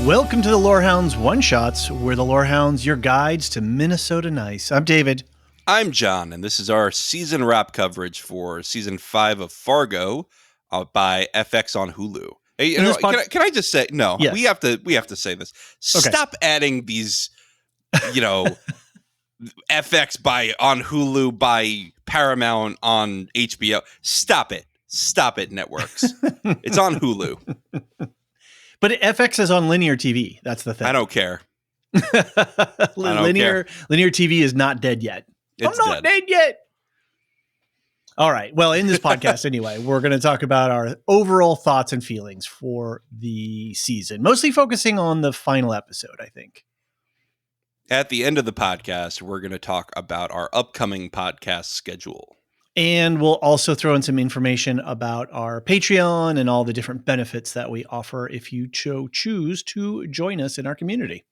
Welcome to the Lorehounds One-Shots. We're the Lorehounds, your guides to Minnesota nice. I'm David. I'm John, and this is our season wrap coverage for season 5 of Fargo by FX on Hulu. Hey, can I just say no? Yes. We have to say this. Okay. Stop adding these, FX on Hulu by Paramount on HBO. Stop it, networks. It's on Hulu. But FX is on linear TV. That's the thing. I don't care. Linear TV is not dead yet. It's I'm not dead yet. All right. Well, in this podcast anyway, we're going to talk about our overall thoughts and feelings for the season, mostly focusing on the final episode, I think. At the end of the podcast, we're going to talk about our upcoming podcast schedule. And we'll also throw in some information about our Patreon and all the different benefits that we offer if you choose to join us in our community.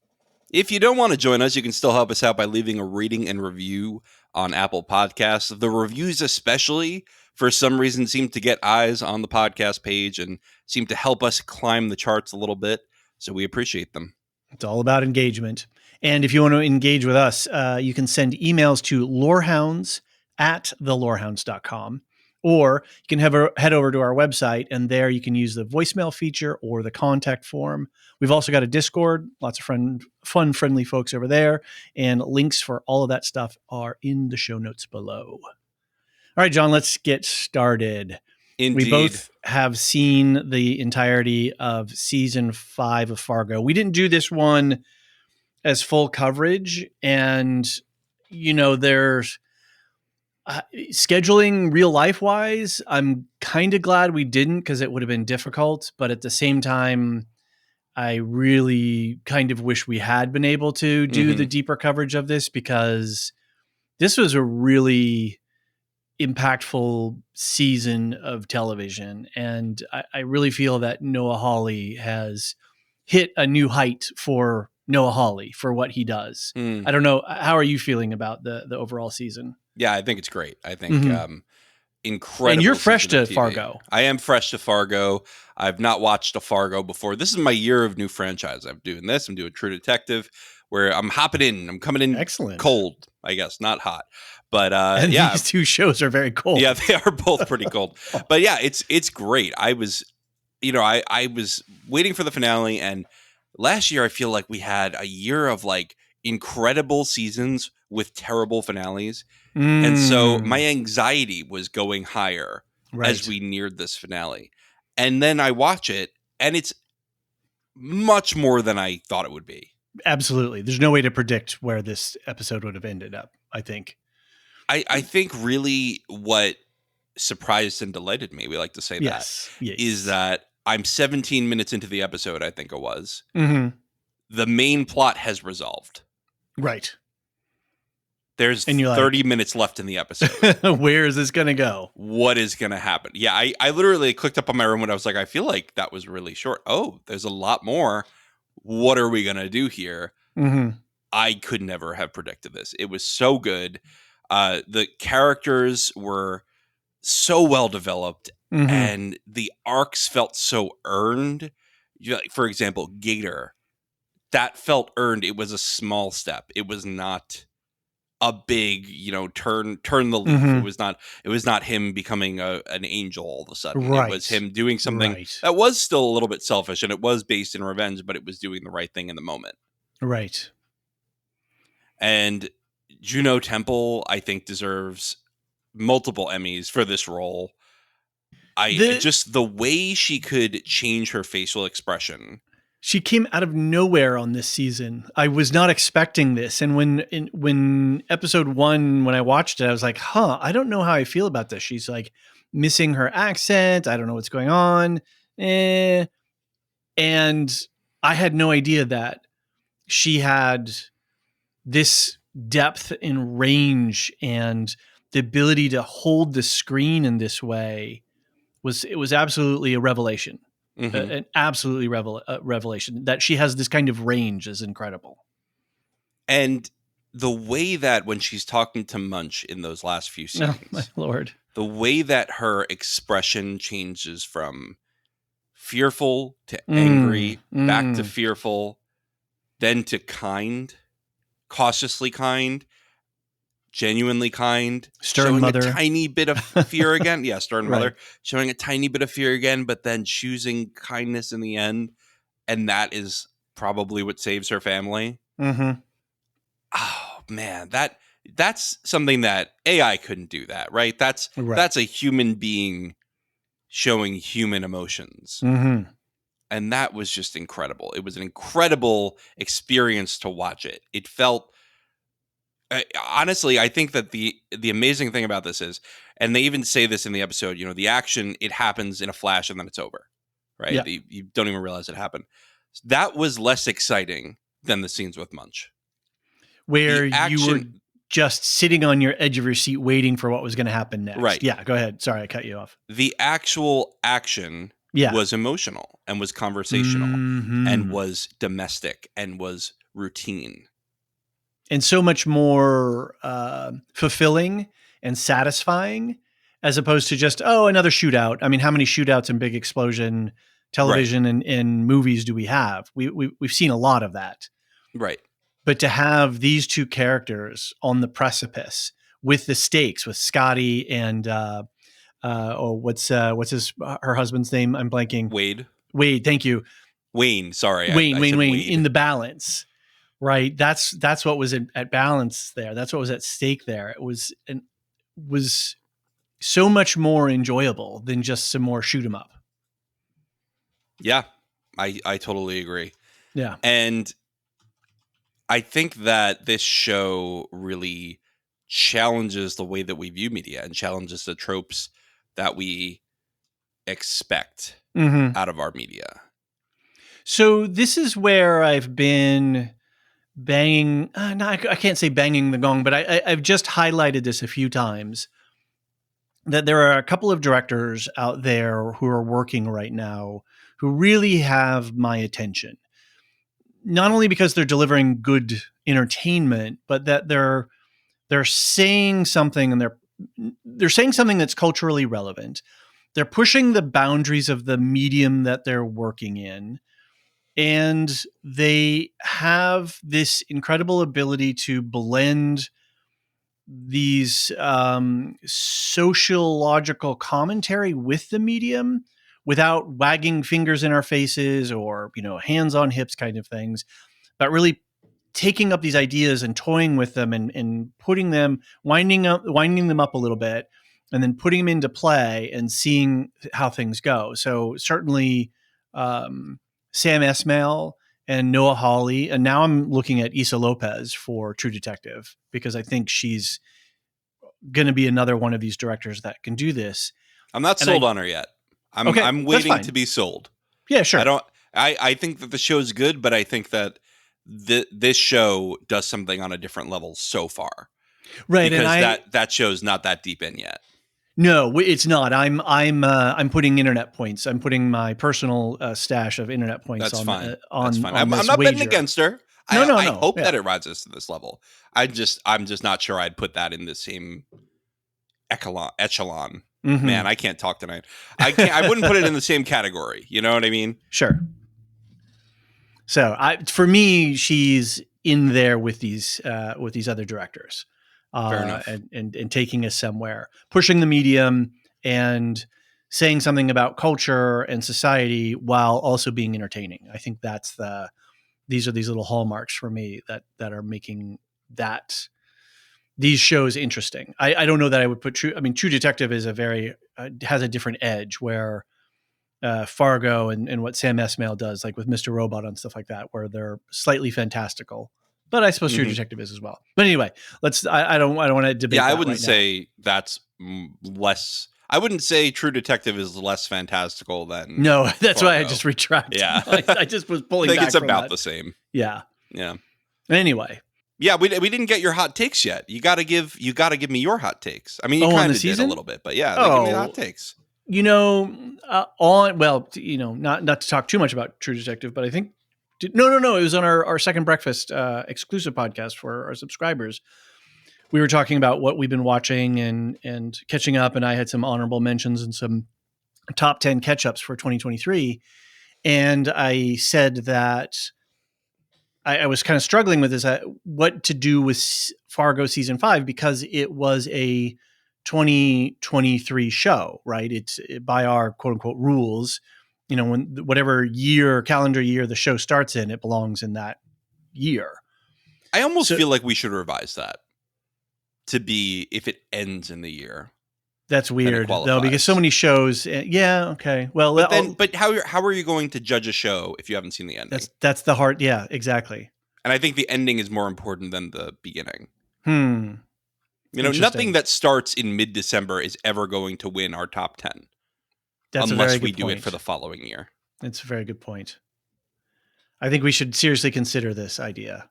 If you don't want to join us, you can still help us out by leaving a rating and review on Apple Podcasts. The reviews especially, for some reason, seem to get eyes on the podcast page and seem to help us climb the charts a little bit. So we appreciate them. It's all about engagement. And if you want to engage with us, you can send emails to lorehounds@thelorehounds.com, or you can head over to our website, and there you can use the voicemail feature or the contact form. We've also got a Discord, lots of fun, friendly folks over there, and links for all of that stuff are in the show notes below. All right, John, let's get started. Indeed. We both have seen the entirety of season 5 of Fargo. We didn't do this one as full coverage, and there's scheduling real life wise, I'm kind of glad we didn't, because it would have been difficult, but at the same time I really kind of wish we had been able to do the deeper coverage of this, because this was a really impactful season of television, and I really feel that Noah Hawley has hit a new height for Noah Hawley for what he does. I don't know. How are you feeling about the overall season? Yeah, I think it's great. I think incredible. And you're fresh to TV. Fargo. I am fresh to Fargo. I've not watched a Fargo before. This is my year of new franchise. I'm doing this. I'm doing True Detective, where I'm hopping in. I'm coming in excellent, cold, I guess, not hot. But and yeah, these two shows are very cold. Yeah, they are both pretty cold. But yeah, it's great. I was waiting for the finale, and last year I feel like we had a year of like incredible seasons with terrible finales. And so my anxiety was going higher as we neared this finale. And then I watch it, and it's much more than I thought it would be. Absolutely. There's no way to predict where this episode would have ended up, I think. I think really what surprised and delighted me, we like to say yes. is that I'm 17 minutes into the episode, I think it was. Mm-hmm. The main plot has resolved. Right. There's 30 minutes left in the episode. Where is this going to go? What is going to happen? Yeah, I literally clicked up on my remote. I was like, I feel like that was really short. Oh, there's a lot more. What are we going to do here? Mm-hmm. I could never have predicted this. It was so good. The characters were so well developed, and the arcs felt so earned. For example, Gator, that felt earned. It was a small step. It was not a big, turn the leaf. It was not him becoming an angel all of a sudden. Right. It was him doing something that was still a little bit selfish, and it was based in revenge, but it was doing the right thing in the moment. Right. And Juno Temple, I think, deserves multiple Emmys for this role. Just the way she could change her facial expression. She came out of nowhere on this season. I was not expecting this. And when episode 1, when I watched it, I was like, I don't know how I feel about this. She's like missing her accent. I don't know what's going on. And I had no idea that she had this depth and range, and the ability to hold the screen in this way was absolutely a revelation. An absolutely revelation that she has this kind of range is incredible. And the way that when she's talking to Munch in those last few scenes, oh my Lord, the way that her expression changes from fearful to angry, back to fearful, then to kind, cautiously kind, genuinely kind, Stern showing mother. a tiny bit of fear again. Yeah, stern mother, Right. showing a tiny bit of fear again, but then choosing kindness in the end. And that is probably what saves her family. Mm-hmm. Oh man, that's something that AI couldn't do that, right? That's Right. a human being showing human emotions. Mm-hmm. And that was just incredible. It was an incredible experience to watch it. It felt honestly, I think that the amazing thing about this is, and they even say this in the episode, the action, it happens in a flash and then it's over, right? Yeah. You don't even realize it happened. That was less exciting than the scenes with Munch. Where The you were action, just sitting on your edge of your seat waiting for what was going to happen next. right? Yeah, go ahead. Sorry, I cut you off. The actual action Yeah. was emotional and was conversational and was domestic and was routine. And so much more fulfilling and satisfying as opposed to just, another shootout. I mean, how many shootouts and big explosion television and movies do we have? We've seen a lot of that. Right. But to have these two characters on the precipice with the stakes, with Scotty and what's her husband's name? I'm blanking. Wade. Thank you. Wayne. Sorry, Wayne. I Wayne. said Wayne. Wade. In the balance, right? That's what was at balance there. That's what was at stake there. It was so much more enjoyable than just some more shoot 'em up. Yeah, I totally agree. Yeah. And I think that this show really challenges the way that we view media and challenges the tropes that we expect out of our media. So this is where I've been banging. No, I can't say banging the gong, but I've just highlighted this a few times that there are a couple of directors out there who are working right now who really have my attention. Not only because they're delivering good entertainment, but that they're saying something, and they're saying something that's culturally relevant. They're pushing the boundaries of the medium that they're working in. And they have this incredible ability to blend these sociological commentary with the medium without wagging fingers in our faces or, hands on hips kind of things, but really taking up these ideas and toying with them and putting them, winding them up a little bit, and then putting them into play and seeing how things go. So certainly Sam Esmail and Noah Hawley, and now I'm looking at Issa Lopez for True Detective because I think she's going to be another one of these directors that can do this. I'm not sold on her yet. I'm waiting to be sold. Yeah, sure. I think that the show's good, but I think that this show does something on a different level so far. Right. Because and that show's not that deep in yet. No, it's not. I'm putting internet points. I'm putting my personal stash of internet points That's on fine. on, That's fine. on I'm this not wager. betting against her. No. I hope that it rises to this level. I'm just not sure I'd put that in the same echelon. Mm-hmm. Man, I can't talk tonight. I wouldn't put it in the same category. You know what I mean? Sure. So for me, she's in there with these other directors. Fair enough. And taking us somewhere, pushing the medium and saying something about culture and society while also being entertaining. I think these are these little hallmarks for me that are making these shows interesting. I don't know that I would put True Detective is has a different edge where Fargo and what Sam Esmail does, like with Mr. Robot and stuff like that, where they're slightly fantastical. But I suppose True Detective is as well. But anyway, I don't want to debate. Yeah, I wouldn't say that's less. I wouldn't say True Detective is less fantastical than. No, that's Fargo. why I just retracted. Yeah, I just was pulling. I think back it's from about that. the same. Yeah. Yeah. Anyway. Yeah, we didn't get your hot takes yet. You got to give me your hot takes. I mean, you kind of did a little bit, but yeah, give me hot takes. Not to talk too much about True Detective, but I think no. It was on our Second Breakfast exclusive podcast for our subscribers. We were talking about what we've been watching and catching up, and I had some honorable mentions and some top 10 catch-ups for 2023. And I said that I was kind of struggling with this, what to do with Fargo season 5, because it was a 2023 show, right? It's by our quote unquote rules, when whatever calendar year the show starts in, it belongs in that year. I almost feel like we should revise that to be if it ends in the year. That's weird though, because so many shows. Yeah. Okay. Well, but how are you going to judge a show if you haven't seen the ending? That's the hard. Yeah, exactly. And I think the ending is more important than the beginning. Nothing that starts in mid-December is ever going to win our top 10. That's unless we do it for the following year. That's a very good point. I think we should seriously consider this idea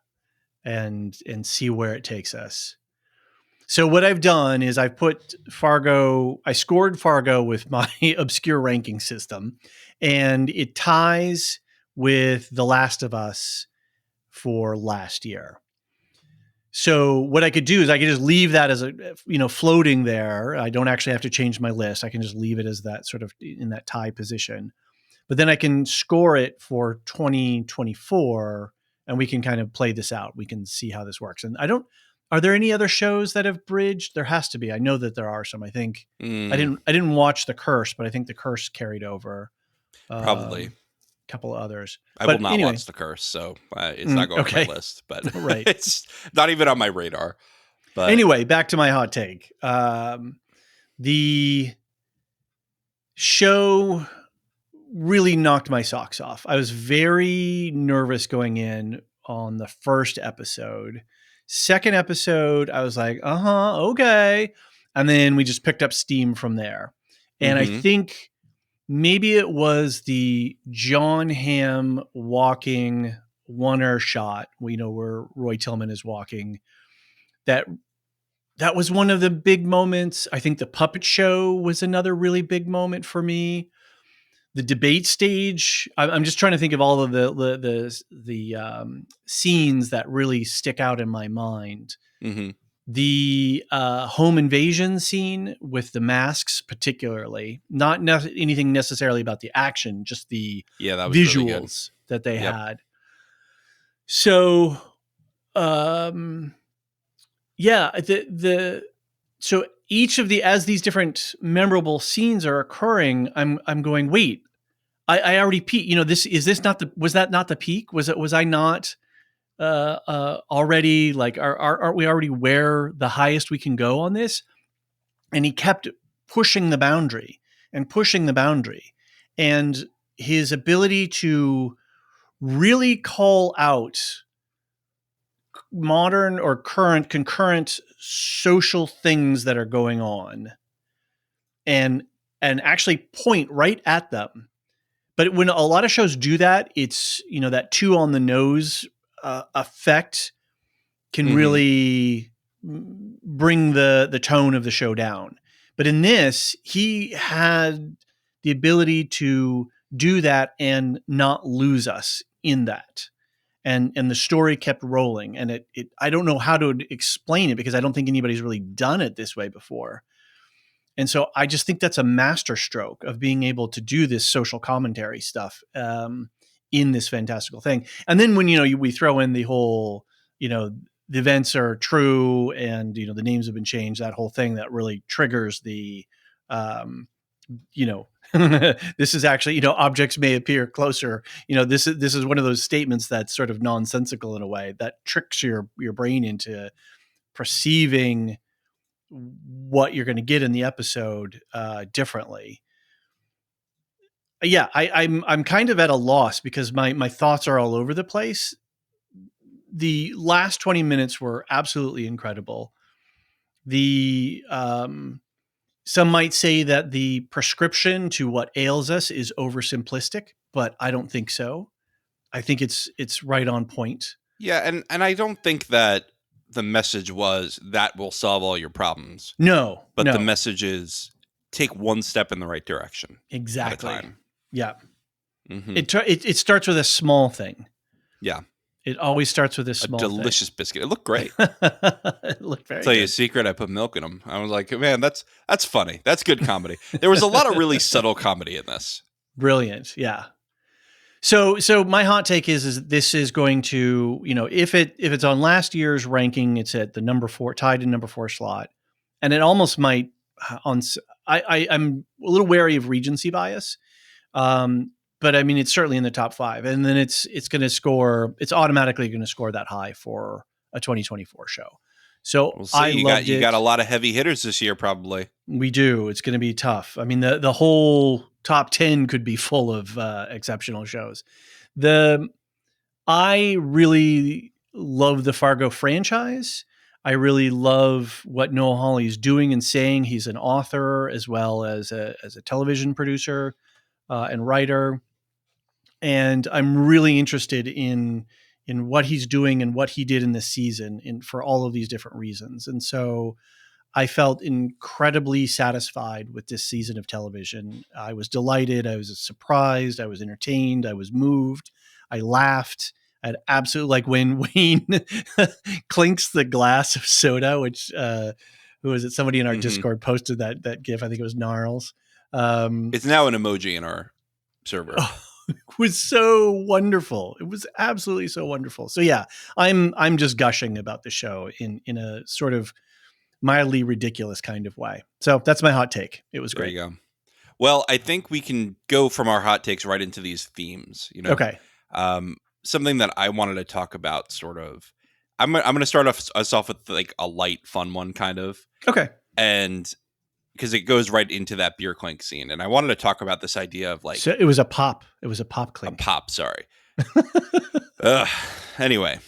and see where it takes us. So what I've done is I scored Fargo with my obscure ranking system, and it ties with The Last of Us for last year. So what I could do is I could just leave that as floating there. I don't actually have to change my list. I can just leave it as that sort of in that tie position. But then I can score it for 2024, and we can kind of play this out. We can see how this works. And are there any other shows that have bridged? There has to be. I know that there are some. I think I didn't watch The Curse, but I think The Curse carried over. Probably. Couple of others. I will not watch The Curse, so it's not going on my list. But right. It's not even on my radar. But anyway, back to my hot take. The show really knocked my socks off. I was very nervous going in on the first episode. Second episode, I was like, okay. And then we just picked up steam from there. And I think maybe it was the John Hamm walking Oneshot, where Roy Tillman is walking. That was one of the big moments. I think the puppet show was another really big moment for me. The debate stage. I'm just trying to think of all of the scenes that really stick out in my mind. The home invasion scene with the masks, particularly, not anything necessarily about the action, just the that was visuals really that they had. So, so each of as these different memorable scenes are occurring, I'm going, wait, I already peaked. Was that not the peak? Was I not already like, aren't we already where the highest we can go on this? And he kept pushing the boundary and pushing the boundary, and his ability to really call out modern or concurrent social things that are going on and actually point right at them. But when a lot of shows do that, it's, that too on the nose effect can really bring the tone of the show down. But in this, he had the ability to do that and not lose us in that. And the story kept rolling. And I don't know how to explain it, because I don't think anybody's really done it this way before. And so I just think that's a masterstroke of being able to do this social commentary stuff in this fantastical thing. And then when, we throw in the whole, the events are true and, the names have been changed, that whole thing that really triggers the, this is actually, objects may appear closer. This is one of those statements that's sort of nonsensical in a way that tricks your brain into perceiving what you're going to get in the episode differently. Yeah, I'm kind of at a loss because my thoughts are all over the place. The last 20 minutes were absolutely incredible. Some might say that the prescription to what ails us is oversimplistic, but I don't think so. I think it's right on point. Yeah, and I don't think that the message was that will solve all your problems. No. But the message is take one step in the right direction. Exactly. At a time. Yeah. It starts with a small thing. Yeah. It always starts with this A small thing. delicious biscuit. It looked great. It looked very Tell you a good. secret, I put milk in them. I was like, man, that's funny. That's good comedy. There was a lot of really subtle comedy in this. Brilliant. Yeah. So my hot take is this is going to, if it's on last year's ranking, it's at the number 4, tied in number 4 slot, and it almost might I'm a little wary of recency bias, but I mean it's certainly in the top 5, and then it's going to score. It's automatically going to score that high for a 2024 show. So We'll see. I loved You it. got a lot of heavy hitters this year, probably. We do. It's going to be tough. I mean, the whole top 10 could be full of exceptional shows. I really love the Fargo franchise. I really love what Noah Hawley is doing and saying. He's an author as well as a television producer and writer, and I'm really interested in what he's doing and what he did in this season, for all of these different reasons. And so I felt incredibly satisfied with this season of television. I was delighted. I was surprised. I was entertained. I was moved. I laughed. I'd absolutely, like when Wayne clinks the glass of soda, which who was it? Somebody in our Discord posted that GIF. I think it was Gnarls. It's now an emoji in our server. It was so wonderful. It was absolutely so wonderful. So yeah, I'm just gushing about the show in a sort of mildly ridiculous kind of way. So that's my hot take. It was great. There you go. Well, I think we can go from our hot takes right into these themes. Okay. Something that I wanted to talk about, sort of. I'm going to start us off with like a light, fun one, kind of. Okay. And because it goes right into that beer clink scene, and I wanted to talk about this idea of like. So it was a pop. It was a pop clink. A pop. Sorry. Anyway.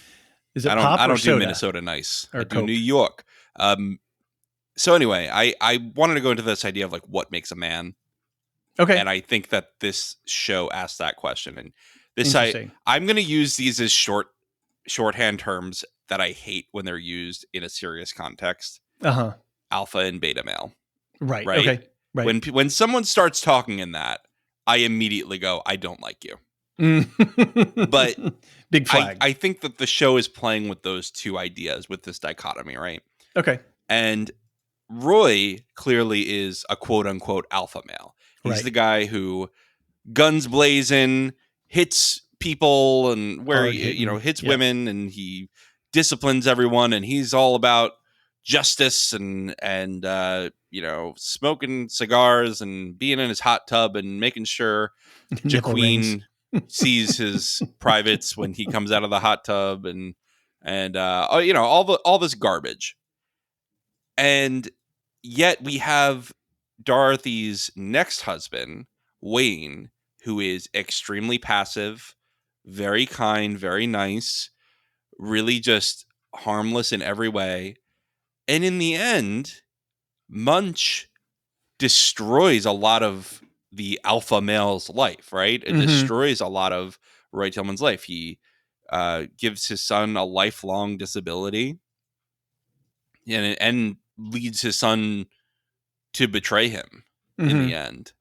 Is it pop I don't or soda? do Minnesota nice. Or I do Coke? New York. So anyway, I wanted to go into this idea of like what makes a man. Okay. And I think that this show asked that question. And I'm going to use these as shorthand terms that I hate when they're used in a serious context. Alpha and beta male. Right. Right. Okay. Right. When someone starts talking in that, I immediately go, I don't like you. But big flag. I think that the show is playing with those two ideas, with this dichotomy, right? Okay. And Roy clearly is a quote unquote alpha male. He's the guy who guns blazing, hits people, and hits women, and he disciplines everyone, and he's all about justice and smoking cigars and being in his hot tub and making sure Jaqueen sees his privates when he comes out of the hot tub, and all this garbage. And yet we have Dorothy's next husband, Wayne, who is extremely passive, very kind, very nice, really just harmless in every way. And in the end, Munch destroys a lot of the alpha male's life, right? It destroys a lot of Roy Tillman's life. He gives his son a lifelong disability and leads his son to betray him in the end.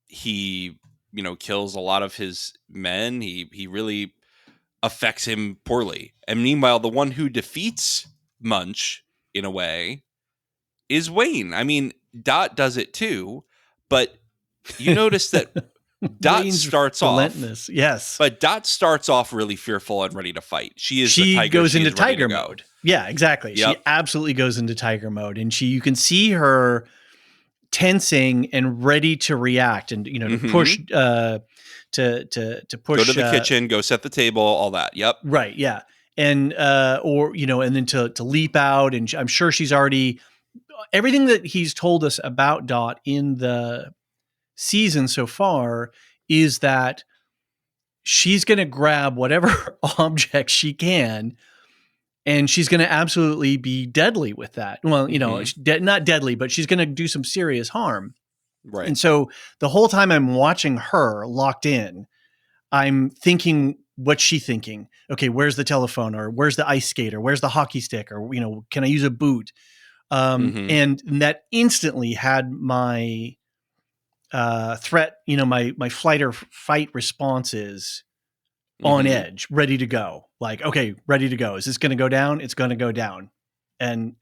He, kills a lot of his men. He really affects him poorly. And meanwhile, the one who defeats Munch, in a way, is Wayne. I mean, Dot does it too, but you notice that Dot starts off. Yes. But Dot starts off really fearful and ready to fight. She goes into tiger mode. Yeah, exactly. Yep. She absolutely goes into tiger mode, and you can see her tensing and ready to react, and to push to push. Go to the kitchen, go set the table, all that. Yep. Right. Yeah. And and then to leap out, and I'm sure she's already everything that he's told us about Dot in the season so far is that she's going to grab whatever object she can, and she's going to absolutely be deadly with that. Well, not deadly, but she's going to do some serious harm. Right. And so the whole time I'm watching her locked in, I'm thinking, what's she thinking? Okay, where's the telephone, or where's the ice skate, or where's the hockey stick, or, can I use a boot? And that instantly had my threat, my flight or fight responses on edge, ready to go. Like, okay, ready to go. Is this going to go down? It's going to go down. And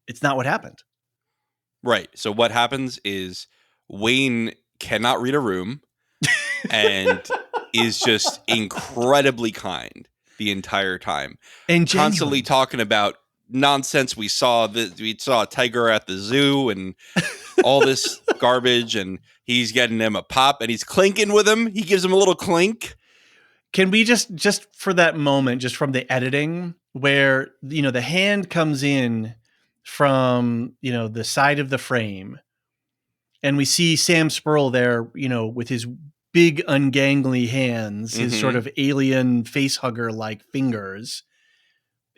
it's not what happened. Right. So what happens is Wayne cannot read a room and is just incredibly kind the entire time. And constantly talking about nonsense. We saw a tiger at the zoo and all this garbage, and he's getting him a pop and he's clinking with him. He gives him a little clink. Can we just for that moment, just from the editing where, the hand comes in from, the side of the frame and we see Sam Spurl there, with his big ungangly hands, his sort of alien face hugger like fingers,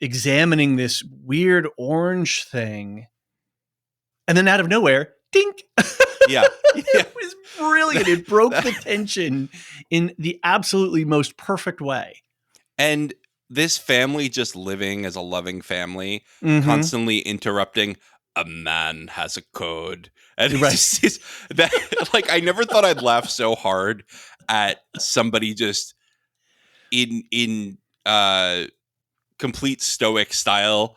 examining this weird orange thing. And then out of nowhere, dink. Yeah. It was brilliant. It broke the tension in the absolutely most perfect way. And this family just living as a loving family, constantly interrupting. A man has a code. And it's that, like, I never thought I'd laugh so hard at somebody just in complete stoic style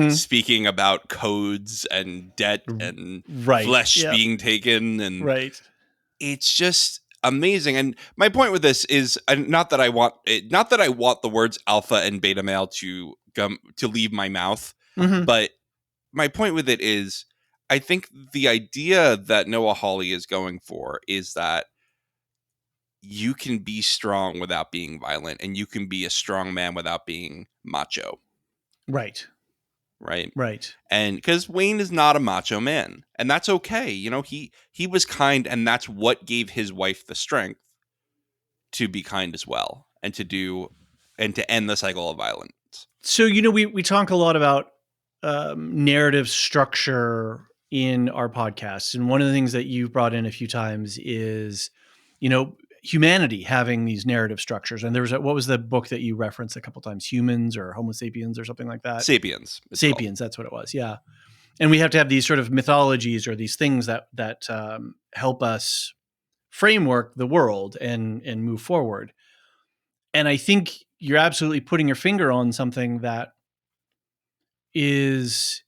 speaking about codes and debt and flesh being taken, and it's just amazing. And my point with this is not that I want the words alpha and beta male to leave my mouth, but my point with it is I think the idea that Noah Hawley is going for is that you can be strong without being violent, and you can be a strong man without being macho. Right. And because Wayne is not a macho man, and that's okay. He was kind, and that's what gave his wife the strength to be kind as well, and to end the cycle of violence. So, we talk a lot about narrative structure in our podcasts. And one of the things that you've brought in a few times is, humanity having these narrative structures. And there was what was the book that you referenced a couple times? Humans or Homo sapiens or something like that? Sapiens. Sapiens, that's what it was. Yeah. And we have to have these sort of mythologies or these things that help us framework the world and move forward. And I think you're absolutely putting your finger on something that is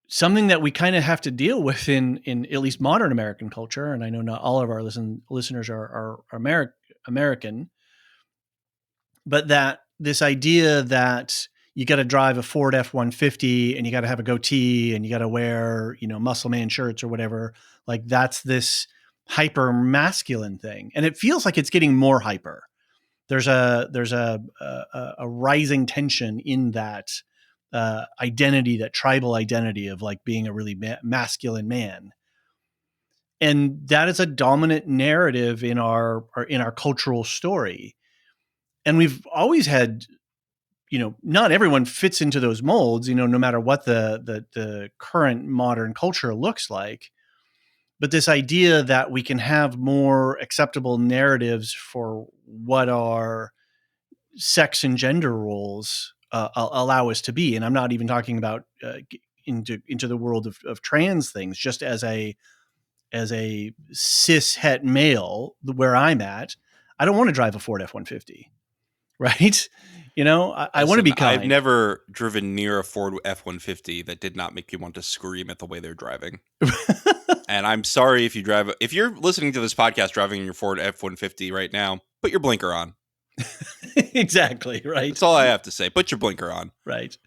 something that we kind of have to deal with in at least modern American culture. And I know not all of our listeners are American, but that this idea that you got to drive a Ford F-150 and you got to have a goatee and you got to wear, muscle man shirts or whatever, like that's this hyper masculine thing. And it feels like it's getting more hyper. There's a rising tension in that identity, that tribal identity of like being a really masculine man. And that is a dominant narrative in our cultural story. And we've always had, not everyone fits into those molds, no matter what the current modern culture looks like. But this idea that we can have more acceptable narratives for what our sex and gender roles allow us to be. And I'm not even talking about into the world of trans things, just as a cis het male where I'm at, I don't want to drive a Ford F-150, right? I want to be kind. I've never driven near a Ford F-150 that did not make you want to scream at the way they're driving. And I'm sorry if you're listening to this podcast driving in your Ford F-150 right now, put your blinker on. Exactly. Right. That's all I have to say. Put your blinker on. Right.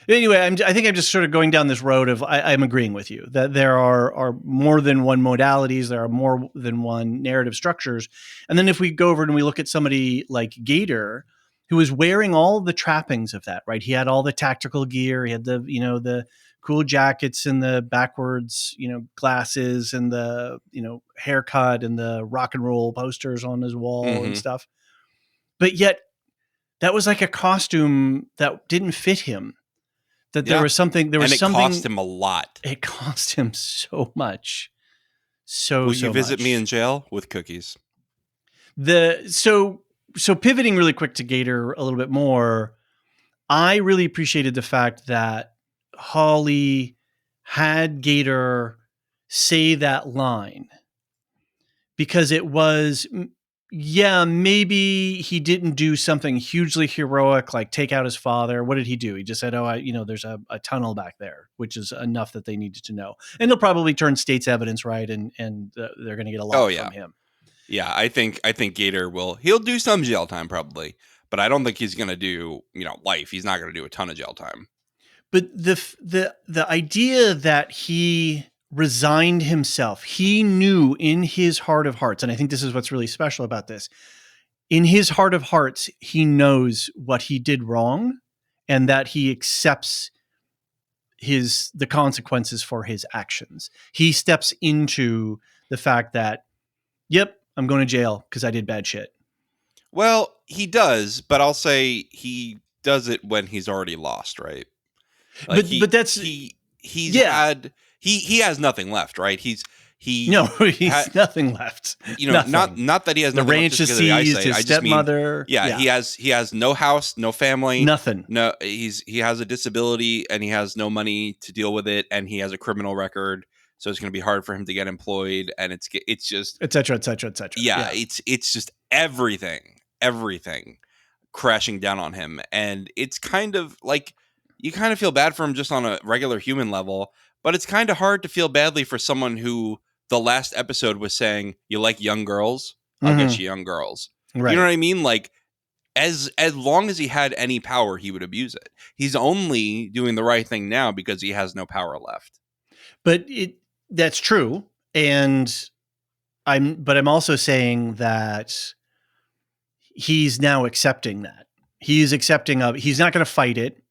Anyway, I think I'm just sort of going down this road of I'm agreeing with you that there are more than one modalities. There are more than one narrative structures. And then if we go over and we look at somebody like Gator, who was wearing all the trappings of that, right? He had all the tactical gear. He had the cool jackets and the backwards, glasses and the, haircut and the rock and roll posters on his wall and stuff. But yet that was like a costume that didn't fit him. That there was something, it cost him a lot. It cost him so much. Will you visit me in jail with cookies? So pivoting really quick to Gator a little bit more, I really appreciated the fact that Hawley had Gator say that line because it was, Yeah, maybe he didn't do something hugely heroic like take out his father. What did he do? He just said, "Oh, there's a tunnel back there," which is enough that they needed to know. And he'll probably turn state's evidence, right? And they're going to get a Oh lot yeah. from him. Yeah, I think Gator he'll do some jail time probably, but I don't think he's going to do, life. He's not going to do a ton of jail time. But the idea that he resigned himself, he knew in his heart of hearts, and I think this is what's really special about this. In his heart of hearts, he knows what he did wrong and that he accepts the consequences for his actions. He steps into the fact that, yep, I'm going to jail because I did bad shit. Well, he does, but I'll say he does it when he's already lost, right? Like But that's he's yeah. had he has nothing left, right? He's nothing left. Nothing. not that he has The nothing left ranch just is because of the seized. eyesight. His I just mean, stepmother. yeah, he has no house, no family, nothing. no, he has a disability and he has no money to deal with it, and he has a criminal record, so it's going to be hard for him to get employed, and it's just etc. etc. etc. Yeah, it's just everything crashing down on him, and it's kind of like you kind of feel bad for him just on a regular human level, but it's kind of hard to feel badly for someone who the last episode was saying, "You like young girls? I'll get you young girls." Right. You know what I mean? Like as long as he had any power, he would abuse it. He's only doing the right thing now because he has no power left. But that's true, and I'm also saying that he's now accepting that. He's accepting of he's not going to fight it,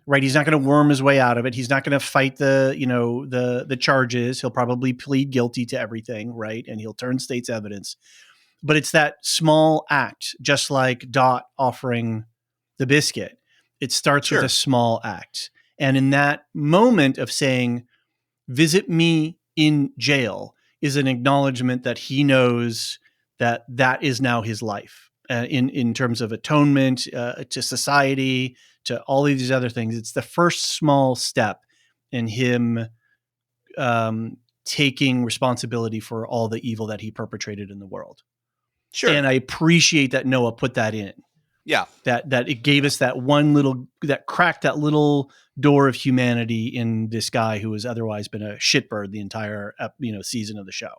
right? He's not going to worm his way out of it. He's not going to fight the charges. He'll probably plead guilty to everything, right? And he'll turn state's evidence. But it's that small act, just like Dot offering the biscuit. It starts with a small act. And in that moment of saying, visit me in jail, is an acknowledgement that he knows that is now his life in terms of atonement to society, to all of these other things. It's the first small step in him taking responsibility for all the evil that he perpetrated in the world. Sure. And I appreciate that Noah put that in. Yeah. That it gave us that cracked that little door of humanity in this guy who has otherwise been a shitbird the entire season of the show.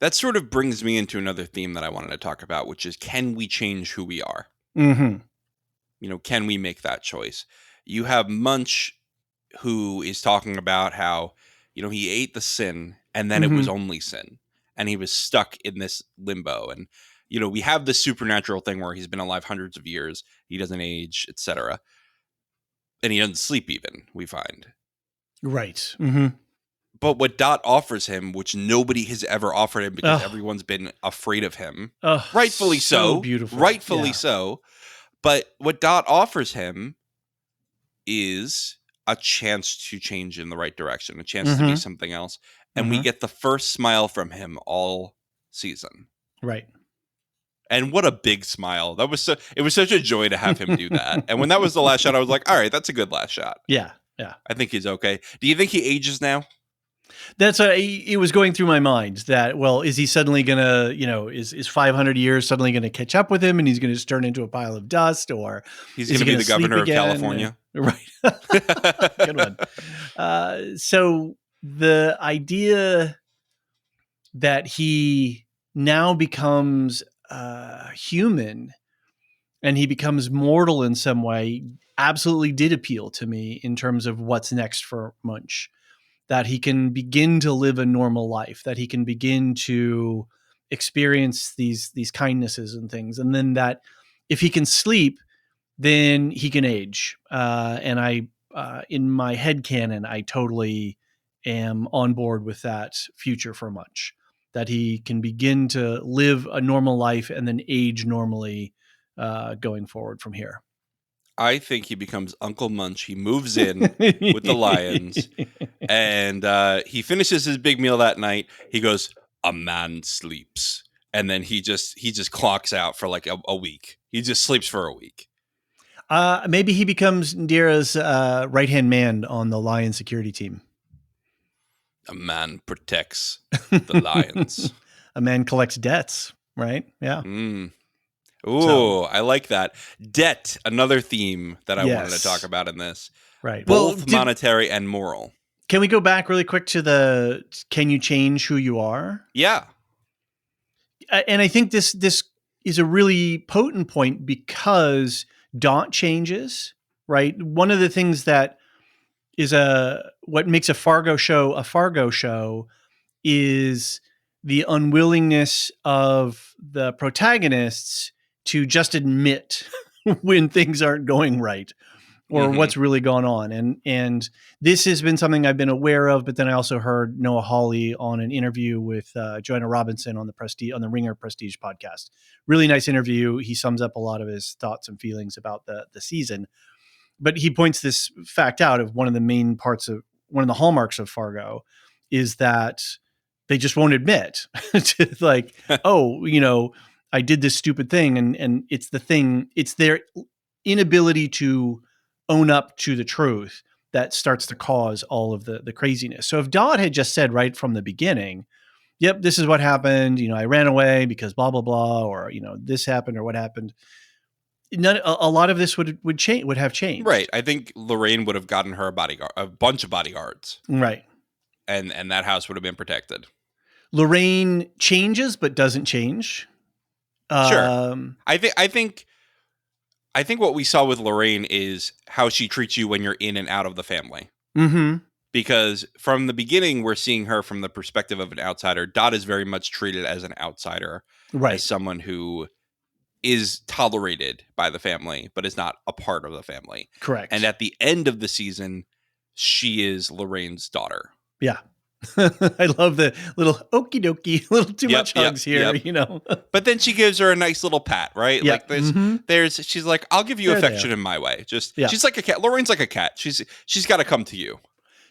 That sort of brings me into another theme that I wanted to talk about, which is, can we change who we are? Mm-hmm. Can we make that choice? You have Munch, who is talking about how, he ate the sin and then it was only sin. And he was stuck in this limbo. And, we have this supernatural thing where he's been alive hundreds of years. He doesn't age, etc. And he doesn't sleep even, we find. Right. Mm-hmm. But what Dot offers him, which nobody has ever offered him because everyone's been afraid of him, rightfully so, beautiful. Rightfully so. But what Dot offers him is a chance to change in the right direction, a chance to be something else. And we get the first smile from him all season. Right. And what a big smile. It was such a joy to have him do that. And when that was the last shot, I was like, all right, that's a good last shot. Yeah. Yeah. I think he's okay. Do you think he ages now? That's what it was going through my mind that, well, is he suddenly going to, is 500 years suddenly going to catch up with him and he's going to just turn into a pile of dust, or he's going to be the governor of California? Right. Good one. So the idea that he now becomes human and he becomes mortal in some way absolutely did appeal to me in terms of what's next for Munch. That he can begin to live a normal life, that he can begin to experience these kindnesses and things. And then that if he can sleep, then he can age. And I, in my headcanon, I totally am on board with that future for Munch, that he can begin to live a normal life and then age normally going forward from here. I think he becomes Uncle Munch. He moves in with the lions and he finishes his big meal that night. He goes, "A man sleeps." And then he just clocks out for like a week. He just sleeps for a week. Maybe he becomes Ndira's right-hand man on the lion security team. A man protects the lions. A man collects debts. right? Yeah. Mm. So, Ooh, I like that. Debt, another theme that I wanted to talk yes. about in this. Right. Well, Both monetary and moral. can we go back really quick to can you change who you are? Yeah. And I think this is a really potent point because Dot changes, right? One of the things that is what makes a Fargo show is the unwillingness of the protagonists to just admit when things aren't going right or what's really going on. And this has been something I've been aware of, but then I also heard Noah Hawley on an interview with Joanna Robinson on the Ringer Prestige podcast. Really nice interview. He sums up a lot of his thoughts and feelings about the season. But he points this fact out of one of the hallmarks of Fargo is that they just won't admit to like, oh, I did this stupid thing. And it's their inability to own up to the truth that starts to cause all of the craziness. So if Dot had just said right from the beginning, yep, this is what happened, I ran away because blah, blah, blah, or, this happened or what happened, a lot of this would have Right. changed. I think Lorraine would have gotten her a bunch of bodyguards. Right. And that house would have been protected. Lorraine changes, but doesn't change. Sure. I think what we saw with Lorraine is how she treats you when you're in and out of the family. Mm-hmm. Because from the beginning, we're seeing her from the perspective of an outsider. Dot is very much treated as an outsider, right, as someone who is tolerated by the family, but is not a part of the family. Correct. And at the end of the season, she is Lorraine's daughter. Yeah. I love the little okie dokie, little too much hugs here, But then she gives her a nice little pat, right? Yep. Like she's like, I'll give you affection in my way. She's like a cat. Lorraine's like a cat. She's got to come to you.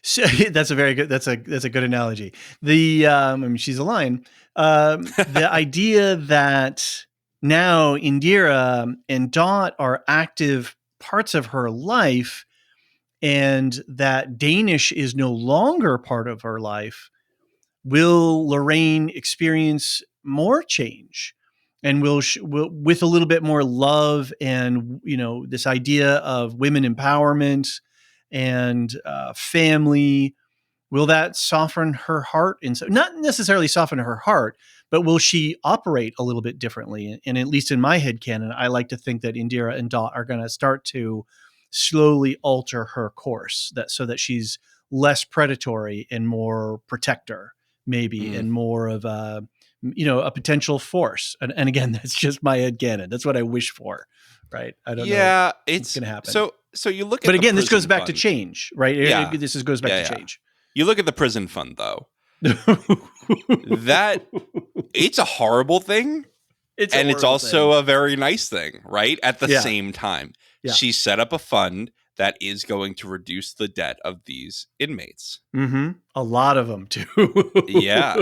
So, that's a good analogy. She's a lion. The idea that now Indira and Dot are active parts of her life, and that Danish is no longer part of her life, will Lorraine experience more change? And will with a little bit more love and, this idea of women empowerment and family, will that soften her heart? And so, not necessarily soften her heart, but will she operate a little bit differently? And at least in my headcanon, I like to think that Indira and Dot are going to start to slowly alter her course, so that she's less predatory and more protector, maybe, and more of a potential force. And again, that's just my headcanon. That's what I wish for, right? I don't know. Yeah, it's going to happen. So you look at, but again, this goes back to change, right? Yeah, this goes back to change. You look at the prison fund, though. That it's a horrible thing, it's also a very nice thing, right? At the same time, she set up a fund that is going to reduce the debt of these inmates. Mm-hmm. A lot of them too. Yeah.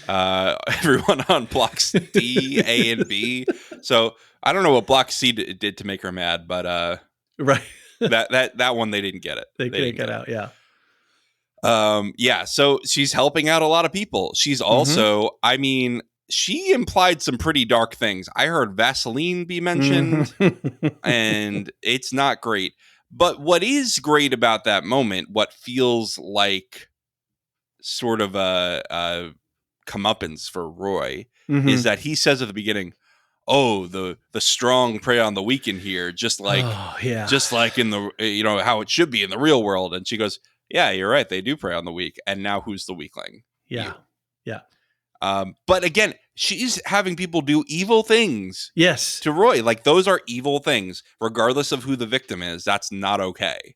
Everyone on blocks D, A, and B. So I don't know what block C did to make her mad, but right. that one they didn't get it. They didn't get out. Yeah. So she's helping out a lot of people. She's also, she implied some pretty dark things. I heard Vaseline be mentioned, and it's not great. But what is great about that moment, what feels like sort of a comeuppance for Roy, is that he says at the beginning, "Oh, the strong prey on the weak in here, just like in the how it should be in the real world." And she goes, "Yeah, you're right. They do prey on the weak. And now who's the weakling?" Yeah. You. Yeah. But again, she's having people do evil things. Yes. To Roy. Like, those are evil things, regardless of who the victim is. That's not okay.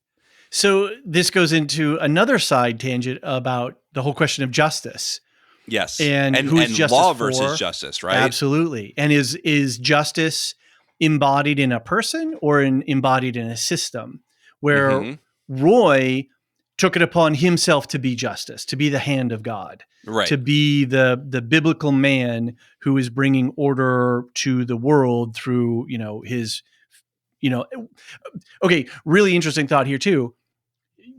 So this goes into another side tangent about the whole question of justice. Yes. And who's justice law for? versus justice, right? Absolutely. And is justice embodied in a person or embodied in a system? Where Roy took it upon himself to be justice, to be the hand of God, right? To be the biblical man who is bringing order to the world through, his, okay. Really interesting thought here too.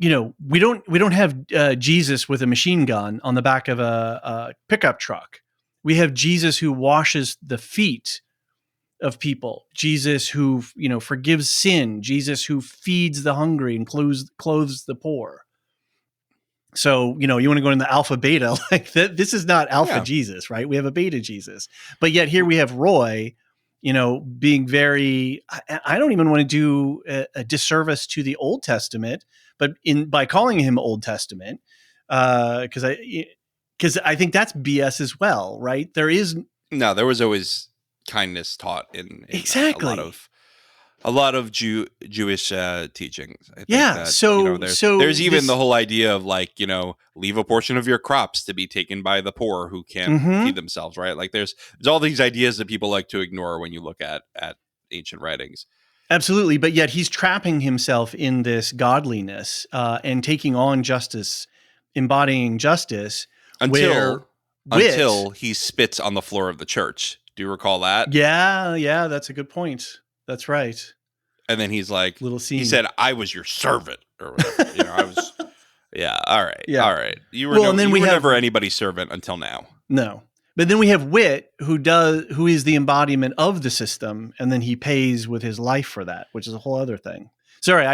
We don't have Jesus with a machine gun on the back of a pickup truck We have Jesus who washes the feet of people, Jesus who, forgives sin, Jesus who feeds the hungry and clothes the poor. So, you want to go in the alpha beta, like that. This is not alpha Jesus, right? We have a beta Jesus, but yet here we have Roy, being very, I don't even want to do a disservice to the Old Testament, but by calling him Old Testament, because I think that's BS as well, right? There was always kindness taught in exactly a lot of Jewish teachings. I think that, so there's even the whole idea of like, leave a portion of your crops to be taken by the poor who can't feed themselves, right? Like there's all these ideas that people like to ignore when you look at ancient writings. Absolutely, but yet he's trapping himself in this godliness and taking on justice, embodying justice until he spits on the floor of the church. Do you recall that? Yeah, that's a good point. That's right. And then he's like, little scene. He said, "I was your servant," or whatever. I was. Yeah. All right. Yeah. All right. You were never anybody's servant until now. No. But then we have Wit, who is the embodiment of the system, and then he pays with his life for that, which is a whole other thing. Sorry,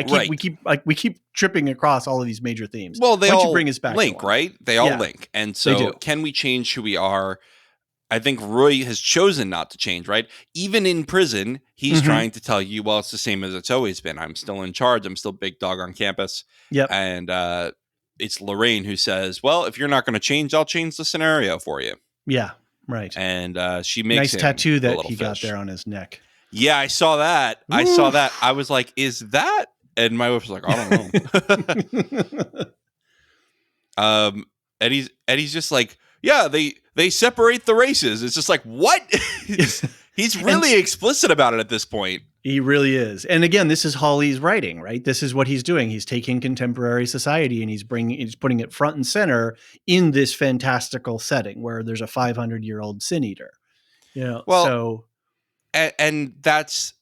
we keep tripping across all of these major themes. Well, they all bring us back link, right? They all link, and so can we change who we are? I think Roy has chosen not to change, right? Even in prison, he's trying to tell you, well, it's the same as it's always been. I'm still in charge. I'm still big dog on campus. Yep. And it's Lorraine who says, well, if you're not going to change, I'll change the scenario for you. Yeah, right. And she makes nice tattoo that he got there on his neck. Yeah, I saw that. Oof. I was like, is that? And my wife was like, I don't know. And he's just like, yeah, they separate the races. It's just like, what? He's really explicit about it at this point. He really is. And again, this is Hawley's writing, right? This is what he's doing. He's taking contemporary society and he's putting it front and center in this fantastical setting where there's a 500-year-old sin eater. And that's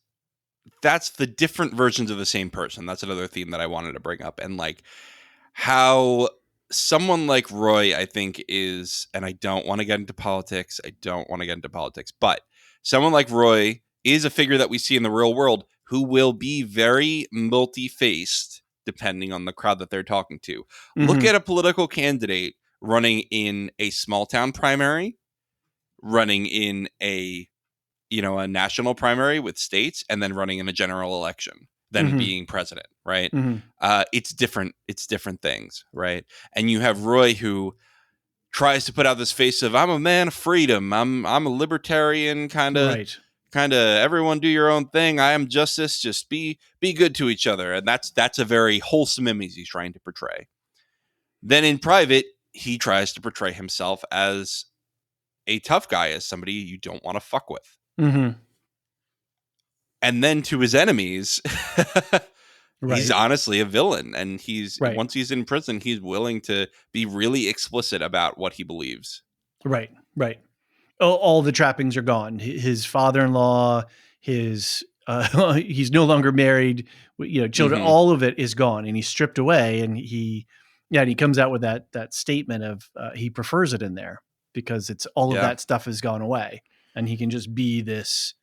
the different versions of the same person. That's another theme that I wanted to bring up. And like how someone like Roy, I think is, and I don't want to get into politics. But someone like Roy is a figure that we see in the real world who will be very multi-faced depending on the crowd that they're talking to. Look at a political candidate running in a small town primary, running in a national primary with states, and then running in a general election. Than being president, right? It's different things, right? And you have Roy who tries to put out this face of, I'm a man of freedom, I'm a libertarian, kind of everyone do your own thing, I am justice, just be good to each other. And that's a very wholesome image he's trying to portray. Then in private, he tries to portray himself as a tough guy, as somebody you don't want to fuck with. And then to his enemies, he's honestly a villain. And once he's in prison, he's willing to be really explicit about what he believes. Right. All the trappings are gone. His father-in-law, he's no longer married, children, all of it is gone and he's stripped away. And he comes out with that statement of he prefers it in there because it's all of that stuff has gone away and he can just be this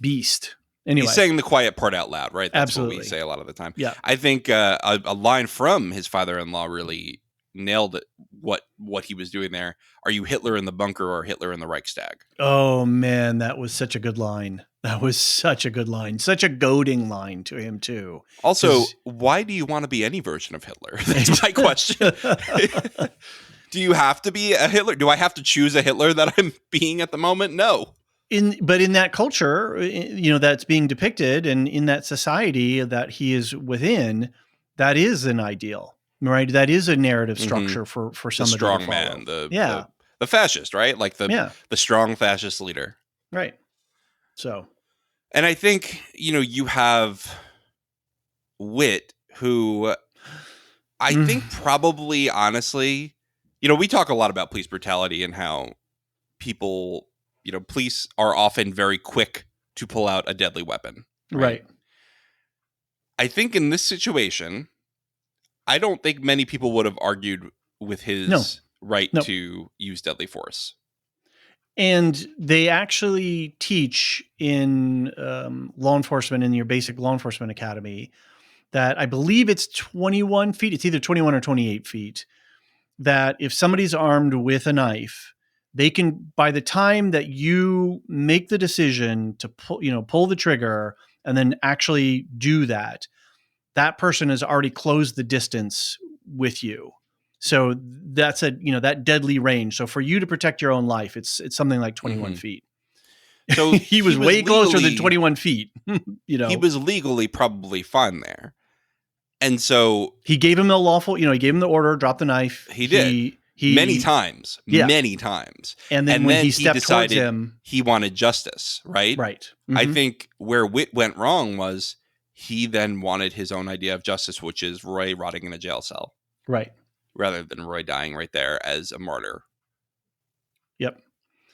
beast. Anyway, he's saying the quiet part out loud, right? That's absolutely what we say a lot of the time. Yeah, I think a line from his father-in-law really nailed it, what he was doing there. Are you Hitler in the bunker or Hitler in the Reichstag? Oh man, that was such a good line. Such a goading line to him too. Also, why do you want to be any version of Hitler? That's my question. Do you have to be a Hitler? Do I have to choose a Hitler that I'm being at the moment? No. But in that culture, that's being depicted, and in that society that he is within, that is an ideal, right? That is a narrative structure for somebody. The strong man, the fascist, right? Like the strong fascist leader, right? So, and I think you have Wit, who I think probably honestly, we talk a lot about police brutality and how people. Police are often very quick to pull out a deadly weapon. Right. I think in this situation, I don't think many people would have argued with his right Nope. to use deadly force. And they actually teach in law enforcement, in your basic law enforcement academy, that I believe it's 21 feet. It's either 21 or 28 feet. That if somebody's armed with a knife, they can, by the time that you make the decision to pull the trigger and then actually do that, that person has already closed the distance with you. So that's that deadly range. So for you to protect your own life, it's something like 21 feet. So he was way closer than 21 feet. He was legally probably fine there. And so he gave him the lawful, he gave him the order, drop the knife. He did. Many times. And then when he stepped towards him, he wanted justice, right? Right. Mm-hmm. I think where Whit went wrong was he then wanted his own idea of justice, which is Roy rotting in a jail cell. Right. Rather than Roy dying right there as a martyr. Yep.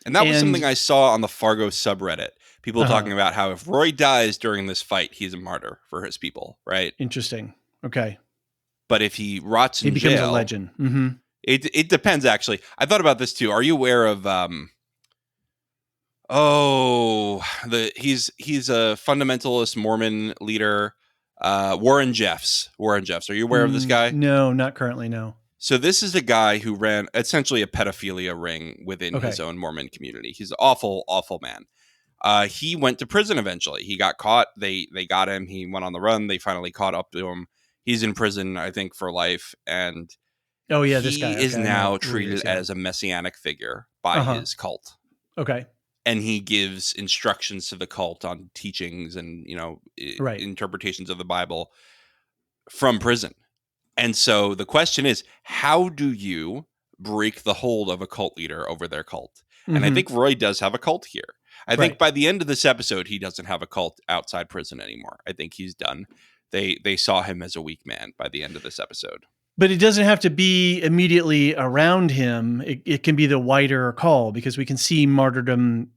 And that was something I saw on the Fargo subreddit. People talking about how if Roy dies during this fight, he's a martyr for his people, right? Interesting. Okay. But if he rots in jail... He becomes a legend. Mm-hmm. It depends, actually. I thought about this, too. Are you aware of... he's a fundamentalist Mormon leader, Warren Jeffs. Are you aware of this guy? No, not currently, no. So this is a guy who ran essentially a pedophilia ring within his own Mormon community. He's an awful, awful man. He went to prison eventually. He got caught. They got him. He went on the run. They finally caught up to him. He's in prison, I think, for life. And this guy is now treated as a messianic figure by his cult. Okay. And he gives instructions to the cult on teachings and, interpretations of the Bible from prison. And so the question is, how do you break the hold of a cult leader over their cult? Mm-hmm. And I think Roy does have a cult here. I think by the end of this episode, he doesn't have a cult outside prison anymore. I think he's done. They saw him as a weak man by the end of this episode. But it doesn't have to be immediately around him. It can be the wider call, because we can see martyrdom,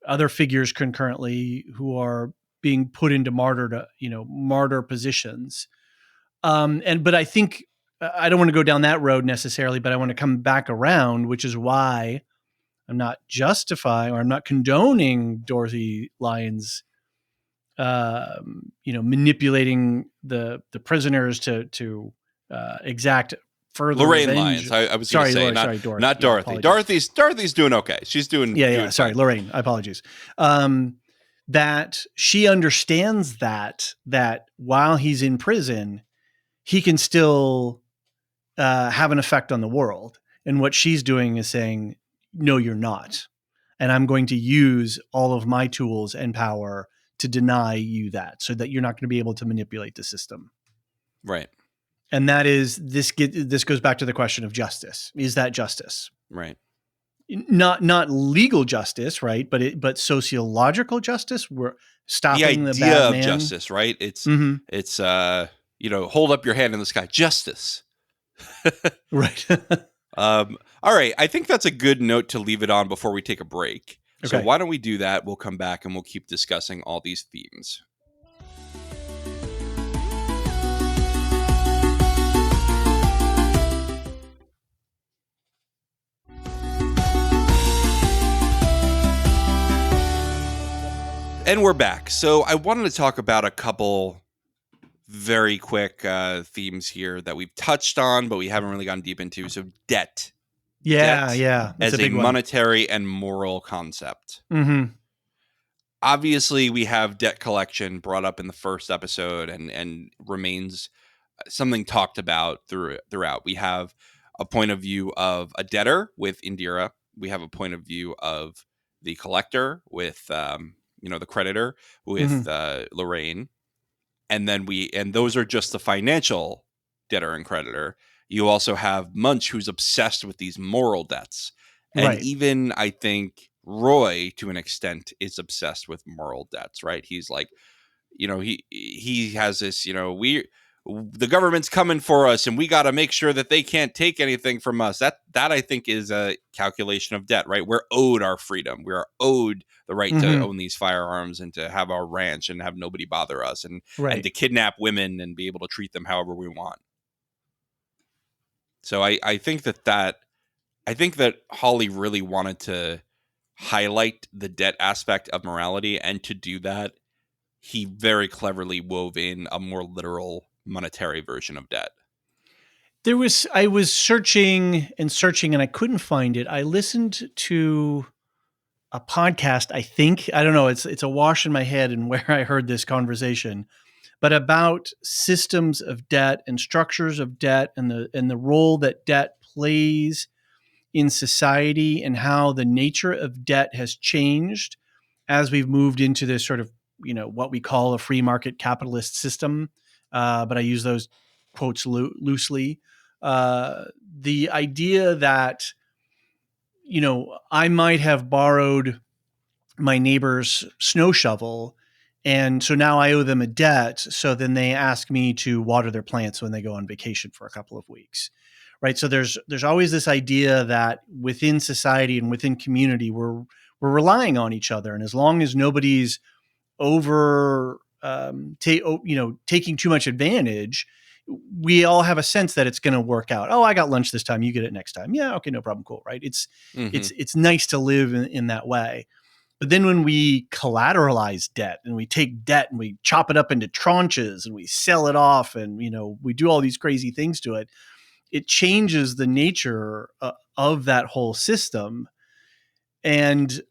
other figures concurrently who are being put into martyr positions. But I think I don't want to go down that road necessarily, but I want to come back around, which is why I'm not justifying or I'm not condoning Dorothy Lyons, manipulating the prisoners to exact further Lorraine revenge. Lyons. I was going to say, Dorothy. Not Dorothy. Dorothy's doing okay. She's doing Sorry, fine. Lorraine. Apologies. That she understands that while he's in prison, he can still have an effect on the world. And what she's doing is saying, no, you're not. And I'm going to use all of my tools and power to deny you that, so that you're not going to be able to manipulate the system. Right. And that is, this goes back to the question of justice. Is that justice? Right. Not legal justice, right? But sociological justice. We're stopping the idea bad of man. Justice, right? It's hold up your hand in the sky, justice. Right. All right. I think that's a good note to leave it on before we take a break. Okay. So why don't we do that? We'll come back and we'll keep discussing all these themes. And we're back. So I wanted to talk about a couple very quick themes here that we've touched on, but we haven't really gone deep into. So debt. Yeah. That's as a monetary and moral concept. Mm-hmm. Obviously, we have debt collection brought up in the first episode and remains something talked about throughout. We have a point of view of a debtor with Indira. We have a point of view of the collector with the creditor with Lorraine. And then those are just the financial debtor and creditor. You also have Munch, who's obsessed with these moral debts. And even, I think, Roy, to an extent, is obsessed with moral debts, right? He's like, he has this, the government's coming for us and we got to make sure that they can't take anything from us. That I think is a calculation of debt, right? We're owed our freedom. We are owed the right to own these firearms and to have our ranch and have nobody bother us and to kidnap women and be able to treat them however we want. So I think that I think that Holly really wanted to highlight the debt aspect of morality, and to do that, he very cleverly wove in a more literal monetary version of debt. I was searching and I couldn't find it. I listened to a podcast, I think. I don't know, it's a wash in my head and where I heard this conversation, but about systems of debt and structures of debt and the role that debt plays in society and how the nature of debt has changed as we've moved into this sort of, what we call a free market capitalist system. But I use those quotes loosely. The idea that, I might have borrowed my neighbor's snow shovel, and so now I owe them a debt. So then they ask me to water their plants when they go on vacation for a couple of weeks. Right. So there's always this idea that within society and within community, we're relying on each other. And as long as nobody's over, taking too much advantage, we all have a sense that it's going to work out. Oh, I got lunch this time. You get it next time. Yeah. Okay. No problem. Cool. Right. It's nice to live in that way. But then when we collateralize debt and we take debt and we chop it up into tranches and we sell it off and, we do all these crazy things to it, it changes the nature of that whole system. And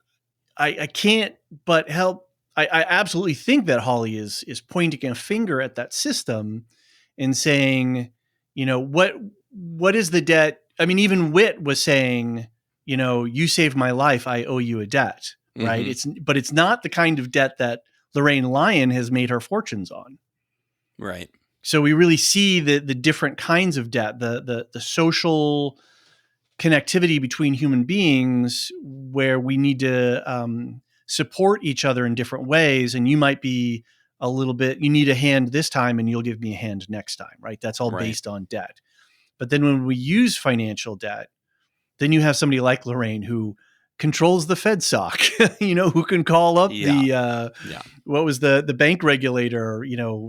I can't but help. I absolutely think that Holly is pointing a finger at that system and saying, what is the debt? I mean, even Wit was saying, you saved my life, I owe you a debt, right? But it's not the kind of debt that Lorraine Lyon has made her fortunes on. Right. So we really see the different kinds of debt, the social connectivity between human beings, where we need to support each other in different ways. And you might be you need a hand this time and you'll give me a hand next time, right? That's all based on debt. But then when we use financial debt, then you have somebody like Lorraine who controls the FedSoc, who can call up what was the bank regulator,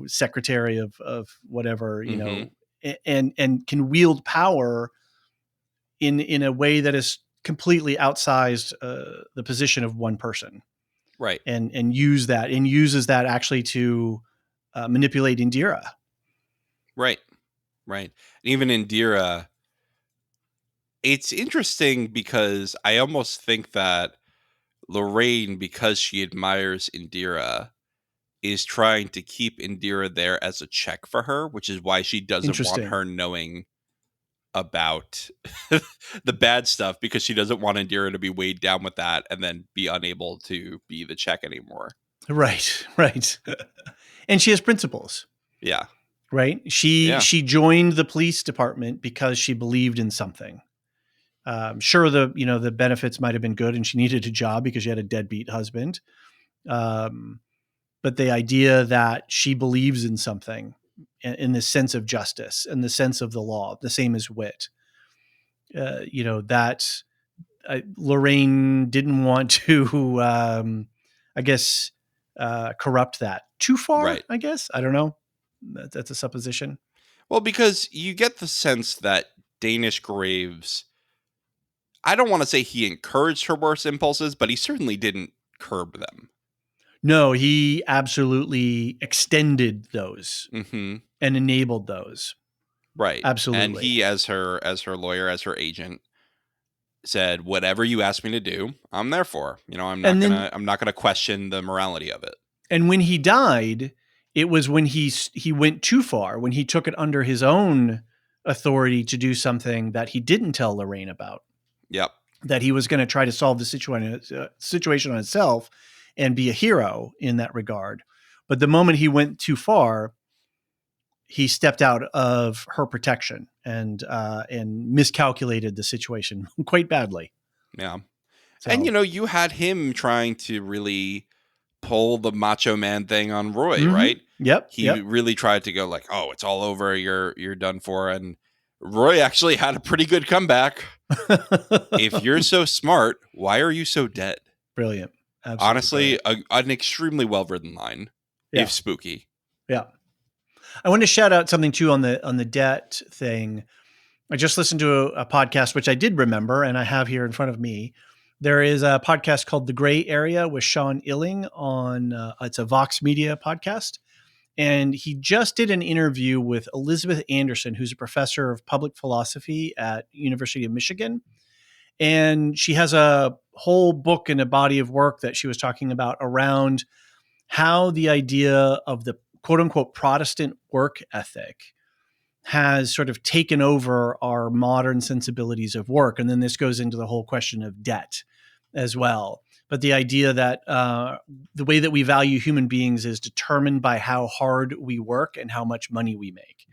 secretary of whatever, and can wield power in a way that is completely outsized the position of one person. Right. And uses that actually to manipulate Indira. Right. Right. Even Indira, it's interesting because I almost think that Lorraine, because she admires Indira, is trying to keep Indira there as a check for her, which is why she doesn't want her knowing about the bad stuff, because she doesn't want Indira to be weighed down with that and then be unable to be the check anymore. Right. And she has principles. Yeah. Right. She joined the police department because she believed in something. Sure, the benefits might have been good, and she needed a job because she had a deadbeat husband. But the idea that she believes in something, in the sense of justice and the sense of the law, the same as Wit, that Lorraine didn't want to, I guess, corrupt that too far. Right. I guess, I don't know. That's a supposition. Well, because you get the sense that Danish Graves, I don't want to say he encouraged her worst impulses, but he certainly didn't curb them. No, he absolutely extended those and enabled those. Right. Absolutely. And he, as her lawyer, as her agent, said, whatever you ask me to do, I'm there for. I'm not gonna question the morality of it. And when he died, it was when he went too far, when he took it under his own authority to do something that he didn't tell Lorraine about. Yep. That he was going to try to solve the situation on itself and be a hero in that regard. But the moment he went too far, he stepped out of her protection and miscalculated the situation quite badly. Yeah. So. And, you had him trying to really pull the macho man thing on Roy, right? Yep. He really tried to go like, oh, it's all over. You're done for. And Roy actually had a pretty good comeback. If you're so smart, why are you so dead? Brilliant. Absolutely. Honestly, an extremely well-written line, if spooky. Yeah. I want to shout out something too on the debt thing. I just listened to a podcast, which I did remember, and I have here in front of me. There is a podcast called The Gray Area with Sean Illing on, it's a Vox Media podcast. And he just did an interview with Elizabeth Anderson, who's a professor of public philosophy at University of Michigan. And she has a whole book and a body of work that she was talking about around how the idea of the quote unquote Protestant work ethic has sort of taken over our modern sensibilities of work. And then this goes into the whole question of debt as well. But the idea that the way that we value human beings is determined by how hard we work and how much money we make.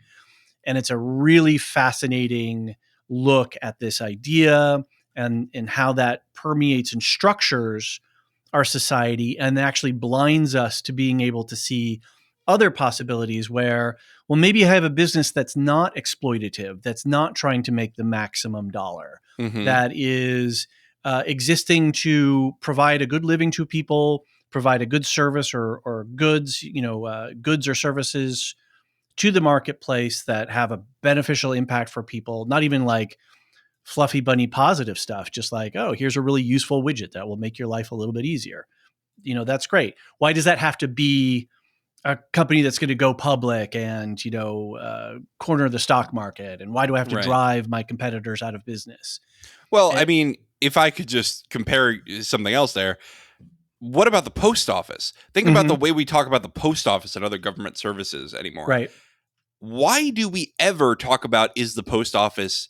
And it's a really fascinating look at this idea and how that permeates and structures our society and actually blinds us to being able to see other possibilities where, well, maybe I have a business that's not exploitative, that's not trying to make the maximum dollar, that is existing to provide a good living to people, provide a good service or goods, goods or services to the marketplace that have a beneficial impact for people, not even like fluffy bunny positive stuff, just like, oh, here's a really useful widget that will make your life a little bit easier. That's great. Why does that have to be a company that's going to go public and, corner the stock market? And why do I have to drive my competitors out of business? Well, I mean, if I could just compare something else there, what about the post office? Think about the way we talk about the post office and other government services anymore. Right. Why do we ever talk about, is the post office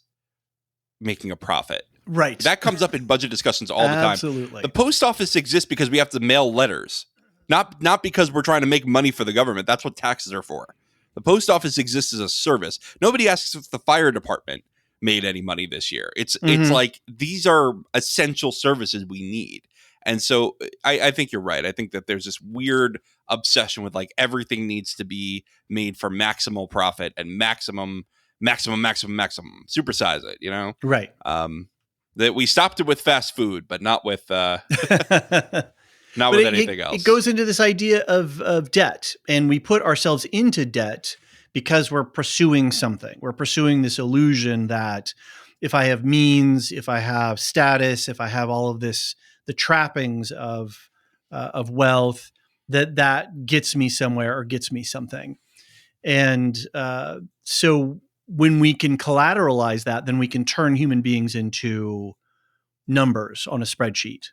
making a profit? Right. That comes up in budget discussions all the time. Absolutely. The post office exists because we have to mail letters, not because we're trying to make money for the government. That's what taxes are for. The post office exists as a service. Nobody asks if the fire department made any money this year. It's like these are essential services we need. And so I think you're right. I think that there's this weird obsession with like everything needs to be made for maximal profit and maximum, supersize it, Right. That we stopped it with fast food, but not with anything else. It goes into this idea of debt, and we put ourselves into debt because we're pursuing something. We're pursuing this illusion that if I have means, if I have status, if I have all of this, the trappings of wealth, that gets me somewhere or gets me something. And so when we can collateralize that, then we can turn human beings into numbers on a spreadsheet.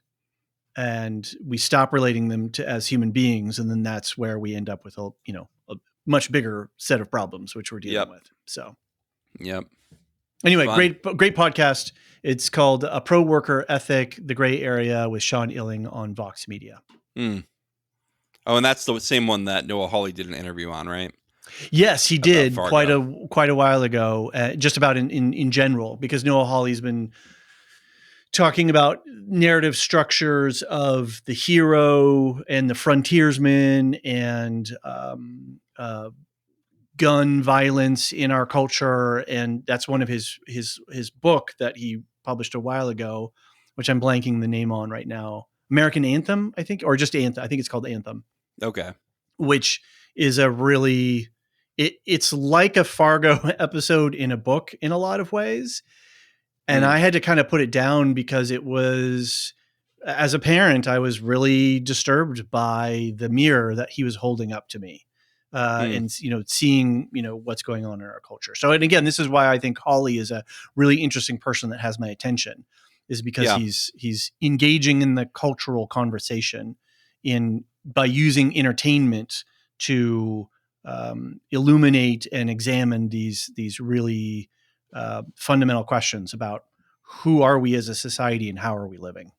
And we stop relating them as human beings. And then that's where we end up with a much bigger set of problems, which we're dealing with. So, anyway, fun. Great podcast. It's called A Pro Worker Ethic, The Gray Area with Sean Illing on Vox Media. Oh, and that's the same one that Noah Hawley did an interview on, right? Yes, he did quite a while ago, just about in general, because Noah Hawley's been talking about narrative structures of the hero and the frontiersman and gun violence in our culture. And that's one of his book that he published a while ago, which I'm blanking the name on right now. American Anthem, I think, or just Anthem. I think it's called Anthem. Okay. Which is a really, it's like a Fargo episode in a book in a lot of ways. And I had to kind of put it down because it was, as a parent, I was really disturbed by the mirror that he was holding up to me. And, seeing, what's going on in our culture. So, and again, this is why I think Hawley is a really interesting person that has my attention, is because he's engaging in the cultural conversation by using entertainment to illuminate and examine these really fundamental questions about who are we as a society and how are we living.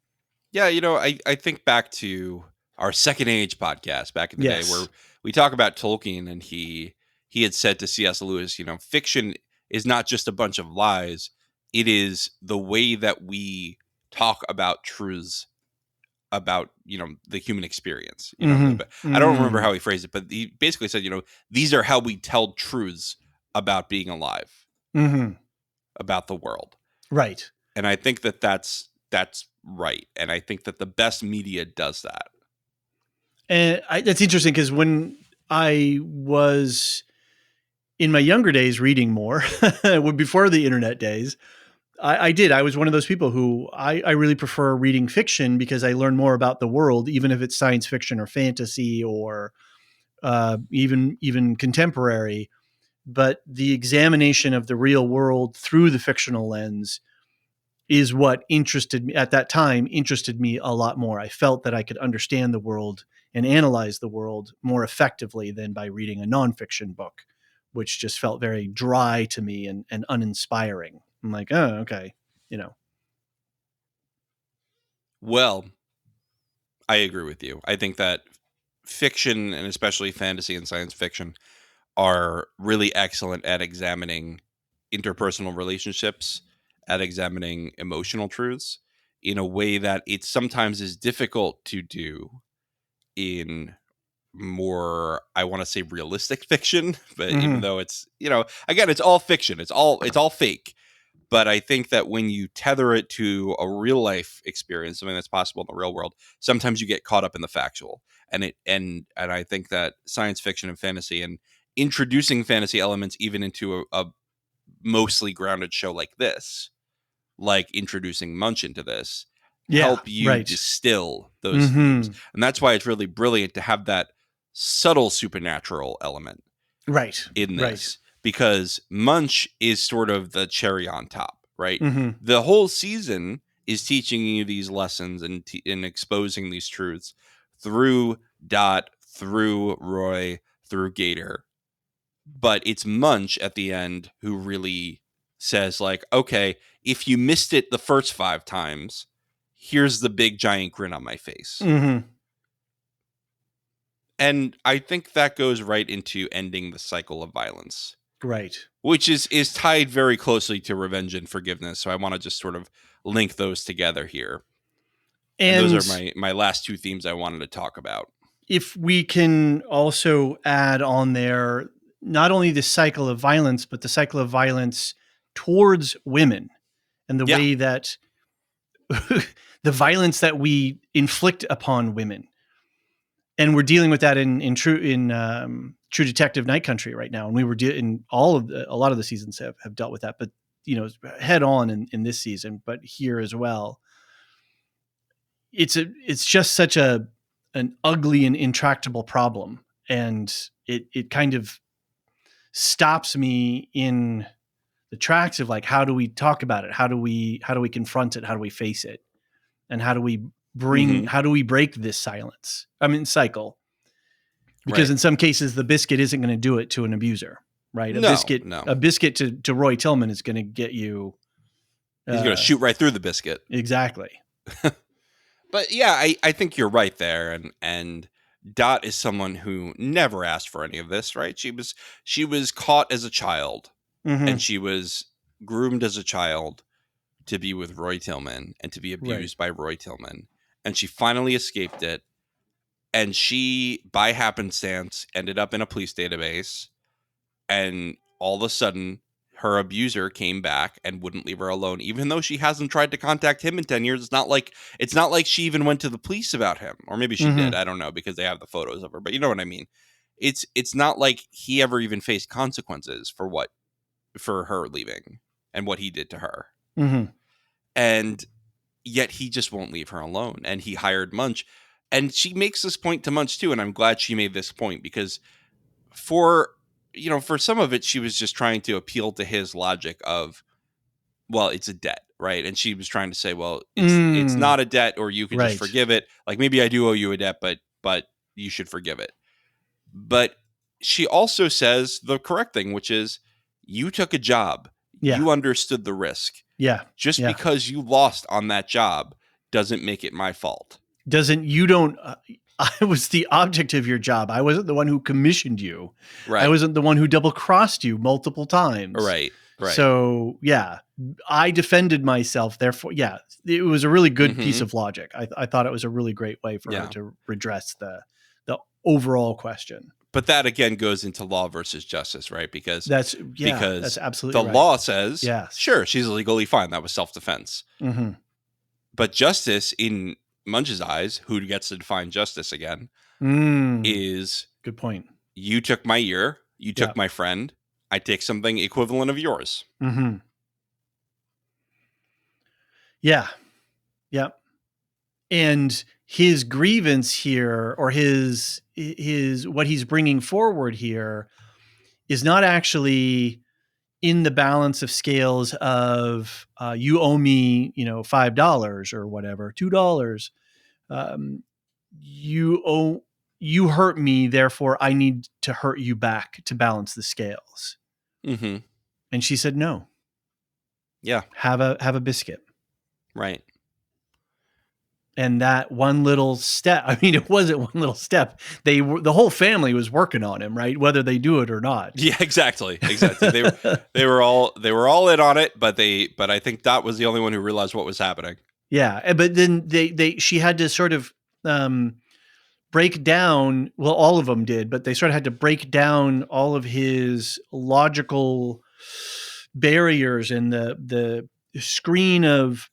Yeah, I think back to our Second Age podcast back in the day where we talk about Tolkien, and he had said to C.S. Lewis, fiction is not just a bunch of lies. It is the way that we talk about truths about, the human experience. But I don't remember how he phrased it, but he basically said, these are how we tell truths about being alive, about the world. Right. And I think that that's right. And I think that the best media does that. And that's interesting because when I was in my younger days, reading more, before the internet days, I did. I was one of those people who I really prefer reading fiction because I learn more about the world, even if it's science fiction or fantasy or even contemporary. But the examination of the real world through the fictional lens is what interested me at that time, interested me a lot more. I felt that I could understand the world and analyze the world more effectively than by reading a nonfiction book, which just felt very dry to me and uninspiring. I'm like, oh, okay, you know. Well, I agree with you. I think that fiction, and especially fantasy and science fiction, are really excellent at examining interpersonal relationships, at examining emotional truths in a way that it sometimes is difficult to do in more, I want to say, realistic fiction. But even Mm-hmm. though it's, again, it's all fiction, it's all fake. But I think that when you tether it to a real life experience, something that's possible in the real world, sometimes you get caught up in the factual. And I think that science fiction and fantasy, and introducing fantasy elements even into a mostly grounded show like this, like introducing Munch into this, Yeah, help you right. distill those themes. Mm-hmm. And that's why it's really brilliant to have that subtle supernatural element Right, in right. this, because Munch is sort of the cherry on top, right? Mm-hmm. The whole season is teaching you these lessons and exposing these truths through Dot, through Roy, through Gator. But it's Munch at the end who really says, like, okay, if you missed it the first 5 times, here's the big giant grin on my face. Mm-hmm. And I think that goes right into ending the cycle of violence, Right. which is tied very closely to revenge and forgiveness. So I want to just sort of link those together here. And those are And my last 2 themes I wanted to talk about. if we can also add on there not only the cycle of violence, but the cycle of violence towards women and the Yeah. way that the violence that we inflict upon women. And we're dealing with that in True Detective Night Country right now. And we were in a lot of the seasons have dealt with that, but head on in this season, but here as well. It's just such an ugly and intractable problem. And it kind of stops me in the tracks of like, how do we talk about it? How do we confront it? How do we face it? And Mm-hmm. how do we break this cycle? Because Right. in some cases the biscuit isn't going to do it to an abuser, right? No, no. A biscuit to Roy Tillman is going to get you He's going to shoot right through the biscuit. exactly. But yeah, I think you're right there. And Dot is someone who never asked for any of this, right? She was caught as a child, Mm-hmm. and she was groomed as a child to be with Roy Tillman and to be Right. abused by Roy Tillman. And she finally escaped it. And she, by happenstance, ended up in a police database. And all of a sudden, her abuser came back and wouldn't leave her alone, even though she hasn't tried to contact him in 10 years. It's not like she even went to the police about him. Or maybe she Mm-hmm. did. I don't know, because they have the photos of her. But you know what I mean? It's not like he ever even faced consequences for her leaving and what he did to her. Mm-hmm. And yet he just won't leave her alone. And he hired Munch. And she makes this point to Munch too. And I'm glad she made this point, because for some of it, she was just trying to appeal to his logic of, well, it's a debt, right? And she was trying to say, well, it's not a debt, or you can just Right. forgive it. Like, maybe I do owe you a debt, but you should forgive it. But she also says the correct thing, which is, you took a job, Yeah. you understood the risk. Yeah. Just Yeah. because you lost on that job doesn't make it my fault. You don't I was the object of your job. I wasn't the one who commissioned you. I Right. wasn't the one who double crossed you multiple times. Right. Right. So yeah, I defended myself. Therefore, yeah, it was a really good piece Mm-hmm. of logic. I thought it was a really great way for her Yeah. to redress the overall question. But that again goes into law versus justice, right? Because That's the absolutely right. law says, Yes. sure, she's legally fine. That was self-defense. Mm-hmm. But justice, in Munch's eyes, who gets to define justice again, is, Good point. you took my ear, you Yeah. took my friend, I take something equivalent of yours. Mm-hmm. Yeah. Yep. And his grievance here, or his what he's bringing forward here, is not actually in the balance of scales of you owe me, $5 or whatever, $2. Um, you hurt me, therefore I need to hurt you back to balance the scales. Mm-hmm. And she said, no. Yeah. Have a biscuit. Right. And that one little step, I mean, it wasn't one little step. The whole family was working on him, right? Whether they do it or not. Yeah, exactly. They were all in on it, but I think Dot was the only one who realized what was happening. Yeah. But then she had to sort of, break down, well, all of them did, but they sort of had to break down all of his logical barriers and the screen of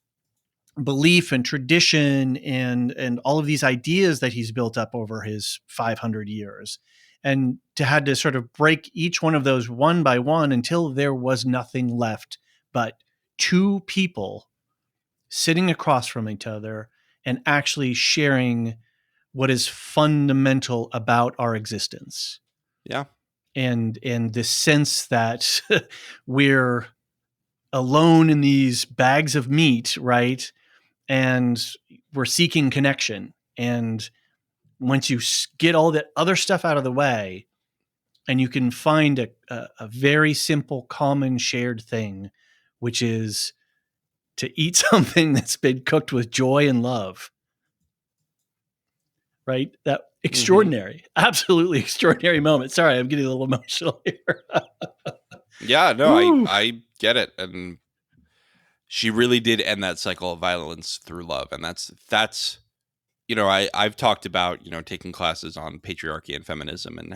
belief and tradition and all of these ideas that he's built up over his 500 years, and had to sort of break each one of those one by one until there was nothing left but two people sitting across from each other and actually sharing what is fundamental about our existence. Yeah. And the sense that we're alone in these bags of meat, right? And we're seeking connection. And once you get all that other stuff out of the way, and you can find a very simple, common, shared thing, which is to eat something that's been cooked with joy and love, right? That extraordinary, absolutely extraordinary moment. Sorry, I'm getting a little emotional here. Yeah, no, I get it. And she really did end that cycle of violence through love. And that's I've talked about, taking classes on patriarchy and feminism and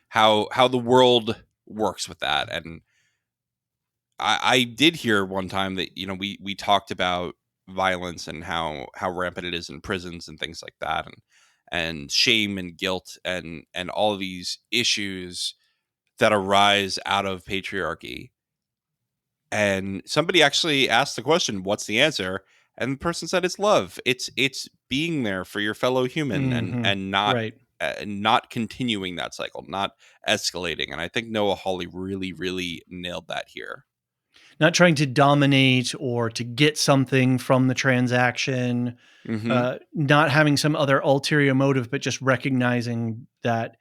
how the world works with that. And I did hear one time that, we talked about violence and how rampant it is in prisons and things like that, and shame and guilt and all of these issues that arise out of patriarchy. And somebody actually asked the question, what's the answer? And the person said, it's love. It's being there for your fellow human, and not continuing that cycle, not escalating. And I think Noah Hawley really, really nailed that here. Not trying to dominate or to get something from the transaction, not having some other ulterior motive, but just recognizing that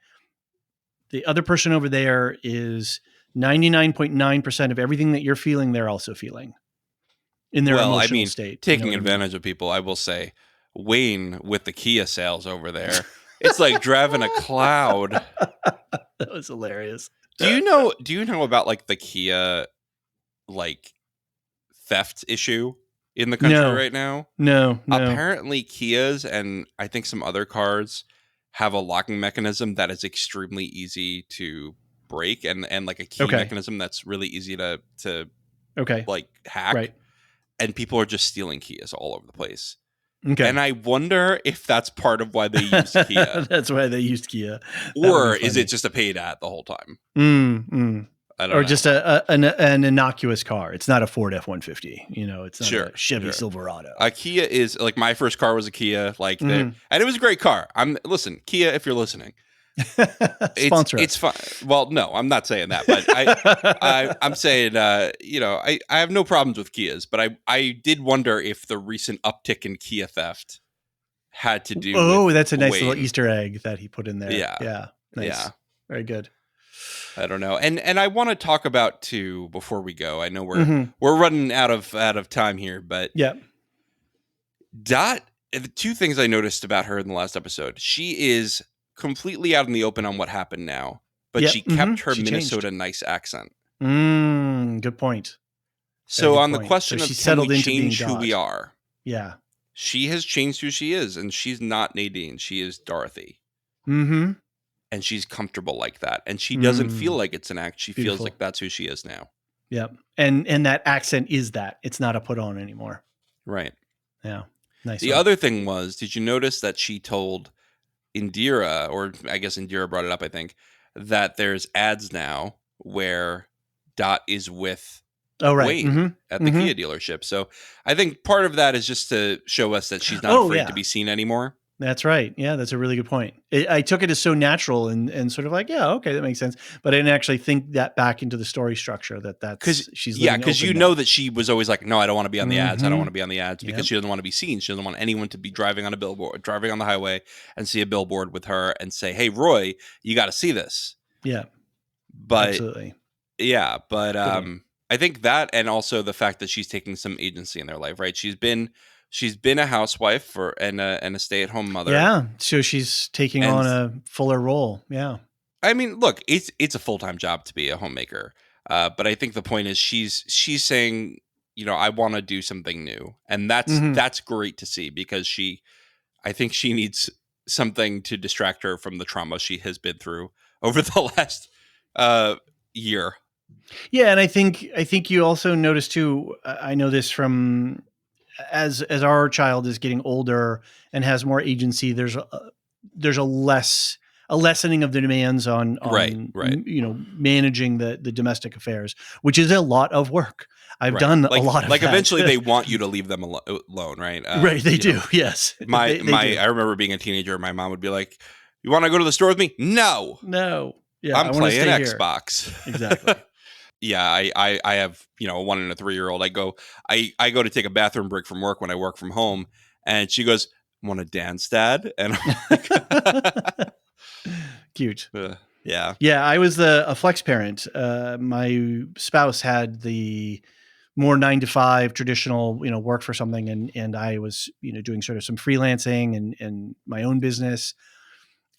the other person over there is 99.9% of everything that you're feeling, they're also feeling in their emotional state. Taking advantage of people, I will say, Wayne with the Kia sales over there, it's like driving a cloud. That was hilarious. Do you know about like the Kia theft issue in the country right now? No. Apparently Kias and I think some other cars have a locking mechanism that is extremely easy to break, and like a key mechanism that's really easy to hack. Right. And people are just stealing Kias all over the place. Okay. And I wonder if that's part of why they used Kia. That's why they used Kia. Or is it just a paid ad the whole time? I don't know. Just an innocuous car. It's not a Ford F-150. It's not a Chevy Silverado. A Kia is like, my first car was a Kia, and it was a great car. Listen, Kia, if you're listening, sponsor it's fine. Well, no, I'm not saying that, but I'm saying, I have no problems with Kias, but I did wonder if the recent uptick in Kia theft had to do. Oh, that's a nice little Easter egg that he put in there. Yeah. Nice. Yeah. Very good. I don't know. And I want to talk about too, before we go, I know we're running out of time here, but Dot, the two things I noticed about her in the last episode, she is completely out in the open on what happened now, but she kept her Minnesota nice accent. Good point. So on the question of can we change who we are? Yeah. She has changed who she is, and she's not Nadine. She is Dorothy. And she's comfortable like that. And she doesn't feel like it's an act. She feels like that's who she is now. Yeah. And that accent is that. It's not a put on anymore. Right. Yeah. Nice. The other thing was, did you notice that she told Indira, or I guess Indira brought it up, I think, that there's ads now where Dot is with Oh, right. Wayne at the Kia dealership. So I think part of that is just to show us that she's not afraid to be seen anymore. That's right. Yeah, that's a really good point. I took it as so natural and sort of like, yeah, okay, that makes sense. But I didn't actually think that back into the story structure that's she's living because you know that she was always like, no, I don't want to be on the ads. I don't want to be on the ads because she doesn't want to be seen. She doesn't want anyone to be driving on the highway and see a billboard with her and say, hey, Roy, you got to see this. Yeah, but absolutely. Yeah, but I think that, and also the fact that she's taking some agency in their life, right? She's been a housewife and a stay-at-home mother. Yeah, so she's taking on a fuller role. Yeah. I mean, look, it's a full-time job to be a homemaker. But I think the point is she's saying, I want to do something new. And that's great to see because I think she needs something to distract her from the trauma she has been through over the last year. Yeah, and I think you also notice too, I know this from as our child is getting older and has more agency, there's a lessening of the demands on right. managing the domestic affairs, which is a lot of work. I've done a lot of that. Eventually they want you to leave them alone, right? Right, they do. Yes. They do. I remember being a teenager, my mom would be like, "You want to go to the store with me?" No. Yeah, I'm playing Xbox. Exactly. Yeah, I have, a 1 and a 3-year-old. I go to take a bathroom break from work when I work from home, and she goes, "Want to dance, Dad?" And I'm like, cute. Yeah. I was a flex parent. My spouse had the more 9-to-5 traditional, work for something, and I was, doing sort of some freelancing and my own business.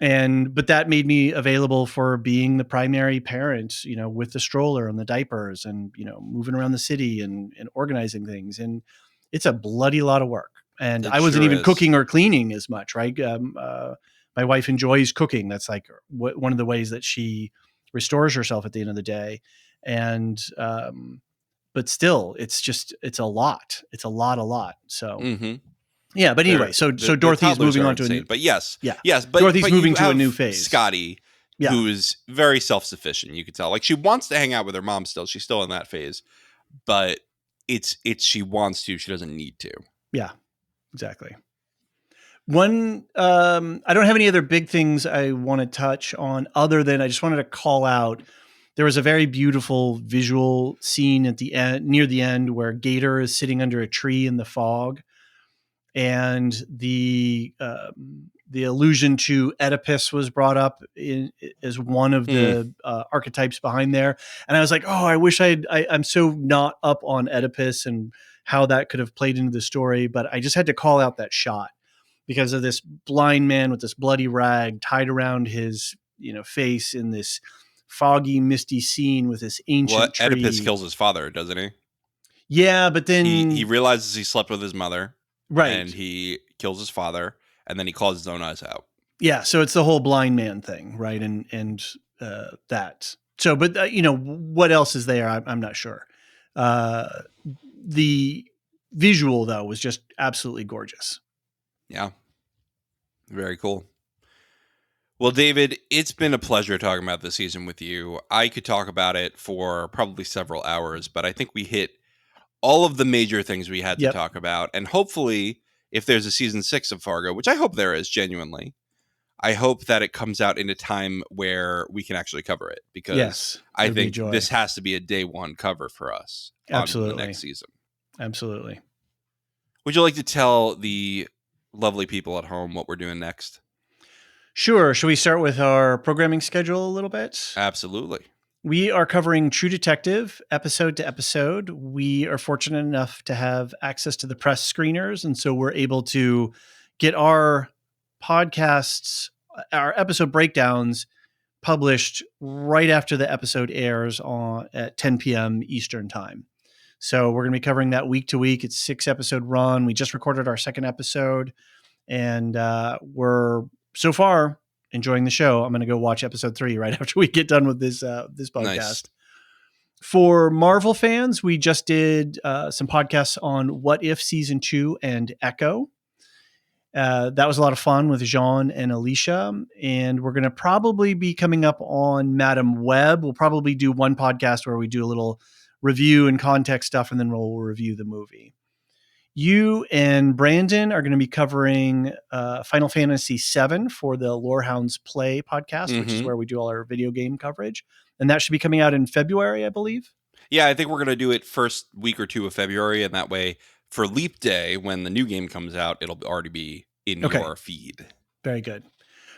But that made me available for being the primary parent, with the stroller and the diapers and, moving around the city and organizing things. And it's a bloody lot of work. And I wasn't even cooking or cleaning as much, right? My wife enjoys cooking. That's like one of the ways that she restores herself at the end of the day. And, but still, it's a lot. It's a lot. So, yeah, but anyway, so Dorothy's moving on to a new. But yes, but Dorothy's moving to a new phase. Scotty, who is very self-sufficient. You could tell, like she wants to hang out with her mom still. She's still in that phase, but it's she wants to. She doesn't need to. Yeah, exactly. I don't have any other big things I want to touch on other than I just wanted to call out. There was a very beautiful visual scene at the end, near the end, where Gator is sitting under a tree in the fog. And the allusion to Oedipus was brought up as one of the archetypes behind there. And I was like, oh, I wish I'm so not up on Oedipus and how that could have played into the story. But I just had to call out that shot because of this blind man with this bloody rag tied around his face in this foggy, misty scene with this ancient tree. Oedipus kills his father, doesn't he? Yeah, but then he realizes he slept with his mother. Right. And he kills his father, and then he claws his own eyes out. Yeah, so it's the whole blind man thing, right? And that. So, but what else is there? I'm not sure. The visual though was just absolutely gorgeous. Yeah, very cool. Well, David, it's been a pleasure talking about this season with you. I could talk about it for probably several hours, but I think we hit all of the major things we had to talk about. And hopefully, if there's a season 6 of Fargo, which I hope there is, genuinely, I hope that it comes out in a time where we can actually cover it. Because I think this has to be a day one cover for us. Absolutely. On the next season. Absolutely. Would you like to tell the lovely people at home what we're doing next? Sure. Should we start with our programming schedule a little bit? Absolutely. We are covering True Detective episode to episode. We are fortunate enough to have access to the press screeners, and so we're able to get our podcasts, our episode breakdowns published right after the episode airs at 10 p.m. Eastern time. So we're going to be covering that week to week. It's 6-episode run. We just recorded our second episode, and we're so far enjoying the show. I'm going to go watch episode 3 right after we get done with this podcast. Nice. For Marvel fans, we just did some podcasts on What If Season 2 and Echo. That was a lot of fun with Jean and Elysia. And we're going to probably be coming up on Madam Web. We'll probably do one podcast where we do a little review and context stuff, and then we'll review the movie. You and Brandon are going to be covering Final Fantasy VII for the Lorehounds Play podcast, which is where we do all our video game coverage. And that should be coming out in February, I believe. Yeah, I think we're going to do it first week or two of February. And that way, for Leap Day, when the new game comes out, it'll already be in your feed. Very good.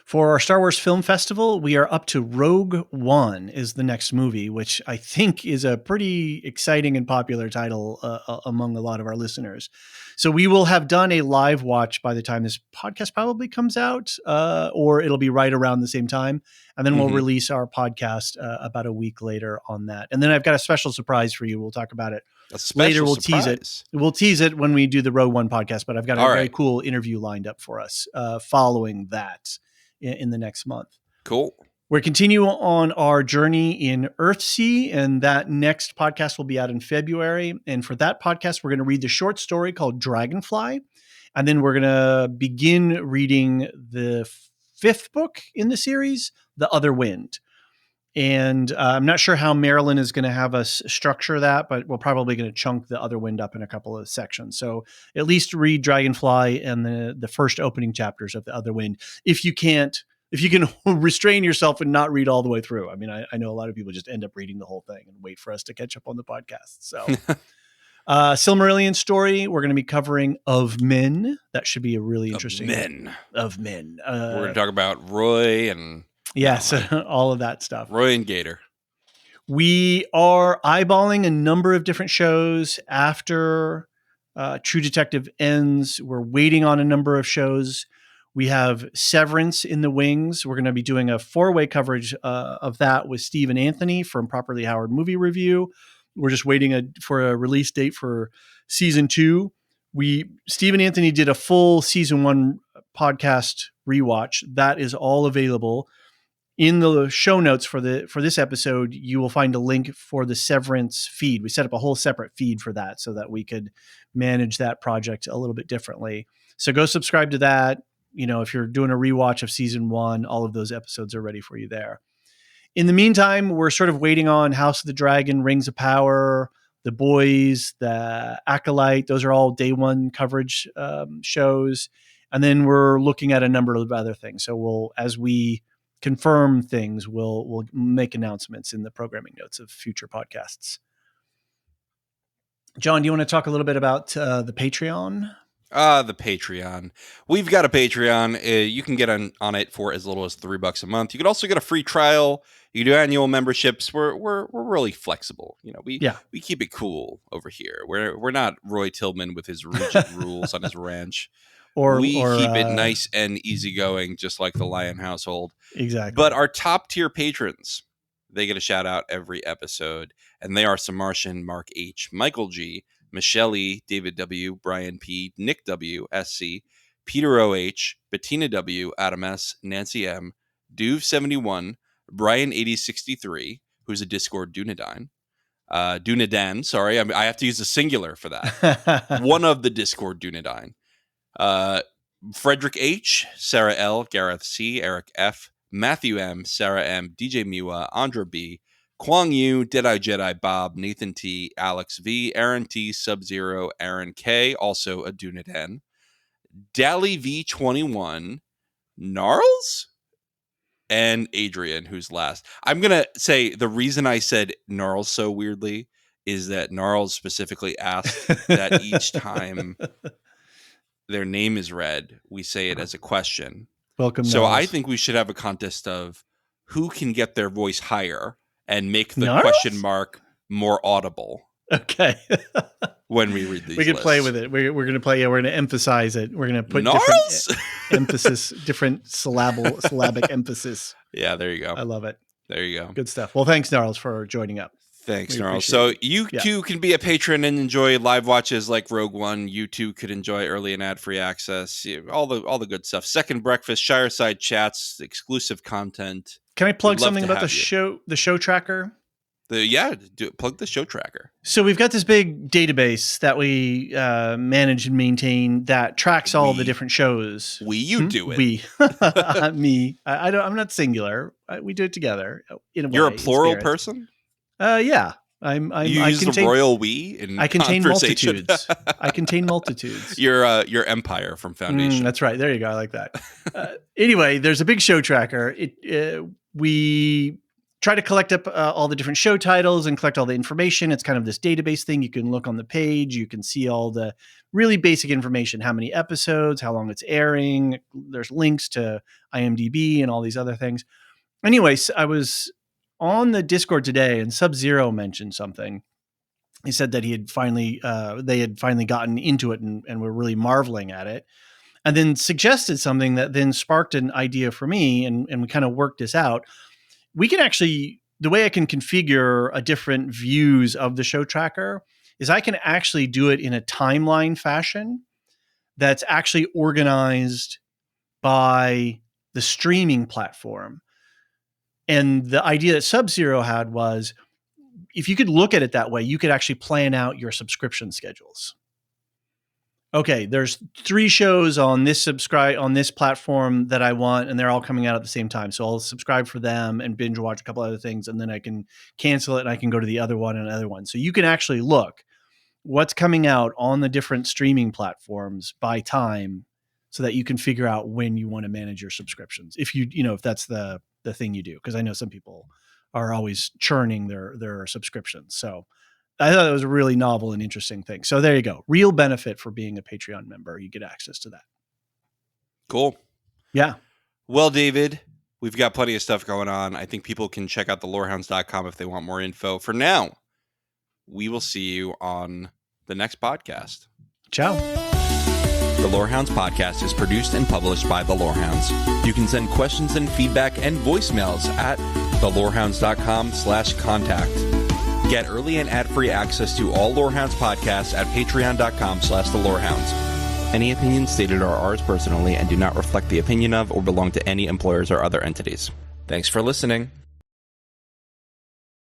For our Star Wars Film Festival, we are up to Rogue One is the next movie, which I think is a pretty exciting and popular title among a lot of our listeners. So we will have done a live watch by the time this podcast probably comes out, or it'll be right around the same time. And then we'll release our podcast about a week later on that. And then I've got a special surprise for you. We'll talk about it later. We'll tease it. We'll tease it when we do the Rogue One podcast, but I've got a very cool interview lined up for us following that in the next month. Cool. We're continuing on our journey in Earthsea, and that next podcast will be out in February. And for that podcast, we're going to read the short story called Dragonfly. And then we're going to begin reading the 5th book in the series, The Other Wind. And I'm not sure how Marilyn is going to have us structure that, but we're probably going to chunk The Other Wind up in a couple of sections. So at least read Dragonfly and the first opening chapters of The Other Wind. If you can restrain yourself and not read all the way through. I mean, I know a lot of people just end up reading the whole thing and wait for us to catch up on the podcast. So Silmarillion story, we're going to be covering Of Men. That should be a really interesting. Of Men. We're going to talk about Roy and... Yes, all of that stuff. Roy and Gator. We are eyeballing a number of different shows after True Detective ends. We're waiting on a number of shows. We have Severance in the wings. We're going to be doing a 4-way coverage of that with Steve and Anthony from Properly Howard Movie Review. We're just waiting for a release date for season 2. Steve and Anthony did a full season 1 podcast rewatch. That is all available. In the show notes for this episode, you will find a link for the Severance feed. We set up a whole separate feed for that so that we could manage that project a little bit differently. So go subscribe to that. You know, if you're doing a rewatch of season 1, all of those episodes are ready for you there. In the meantime, we're sort of waiting on House of the Dragon, Rings of Power, The Boys, The Acolyte. Those are all day 1 coverage shows. And then we're looking at a number of other things. So as we confirm things, we'll make announcements in the programming notes of future podcasts. John, do you want to talk a little bit about the Patreon? The Patreon. We've got a Patreon. You can get on it for as little as $3 a month. You could also get a free trial. You can do annual memberships. We're really flexible. You know, we keep it cool over here. We're not Roy Tillman with his rigid rules on his ranch. We keep it nice and easygoing, just like the Lion household. Exactly. But our top tier patrons, they get a shout out every episode, and they are Samartian, Mark H, Michael G, Michelle E, David W, Brian P, Nick W, SC, Peter OH, Bettina W, Adam S, Nancy M, Duve71, Brian 8063, who's a Discord Dunedain, sorry, I have to use the singular for that. One of the Discord Dunedain. Frederick H, Sarah L, Gareth C, Eric F, Matthew M, Sarah M, DJ Miwa, Andra B, Kwang Yu, Deadeye Jedi Bob, Nathan T, Alex V, Aaron T, Sub-Zero, Aaron K, also a Dunedain, Dally V21, Gnarls, and Adrian, who's last. I'm going to say the reason I said Gnarls so weirdly is that Gnarls specifically asked that each time their name is read, we say it as a question. Welcome, So Gnarls. I think we should have a contest of who can get their voice higher and make the Gnarls? question mark more audible. Okay. When we read these we can lists. play with it. We're going to play. Yeah, we're going to emphasize it. We're going to put Gnarls? different emphasis, different syllabic emphasis. Yeah, there you go. I love it. There you go. Good stuff. Well, thanks, Gnarls, for joining up. Thanks, We Gnarls. appreciate So you too can be a patron and enjoy live watches like Rogue One. You too could enjoy early and ad-free access, all the good stuff. Second breakfast, Shireside chats, exclusive content. Can I plug We'd love something to about the have you. show tracker? Plug the show tracker. So we've got this big database that we manage and maintain that tracks all the different shows. You do it. We, me. I'm not singular. We do it together. In a way, you're a plural person. Yeah. You use the royal we in I contain conversation. multitudes. I contain multitudes. Your empire from Foundation. That's right. There you go. I like that. Anyway, there's a big show tracker. We try to collect up all the different show titles and collect all the information. It's kind of this database thing. You can look on the page. You can see all the really basic information, how many episodes, how long it's airing. There's links to IMDb and all these other things. Anyways, I was on the Discord today and Sub-Zero mentioned something. He said that they had finally gotten into it and were really marveling at it. And then suggested something that then sparked an idea for me. And we kind of worked this out. We can actually, the way I can configure a different views of the show tracker is I can actually do it in a timeline fashion that's actually organized by the streaming platform. And the idea that Sub-Zero had was if you could look at it that way, you could actually plan out your subscription schedules. Okay, there's 3 shows on this platform that I want, and they're all coming out at the same time. So I'll subscribe for them and binge watch a couple other things, and then I can cancel it and I can go to the other one and another one. So you can actually look what's coming out on the different streaming platforms by time so that you can figure out when you want to manage your subscriptions. If if that's the thing you do, because I know some people are always churning their subscriptions. So I thought it was a really novel and interesting thing. So there you go. Real benefit for being a Patreon member. You get access to that. Cool. Yeah. Well, David, we've got plenty of stuff going on. I think people can check out the lorehounds.com if they want more info. For now, we will see you on the next podcast. Ciao. The Lorehounds podcast is produced and published by the Lorehounds. You can send questions and feedback and voicemails at thelorehounds.com/contact. Get early and ad-free access to all Lorehounds podcasts at patreon.com/thelorehounds. Any opinions stated are ours personally and do not reflect the opinion of or belong to any employers or other entities. Thanks for listening.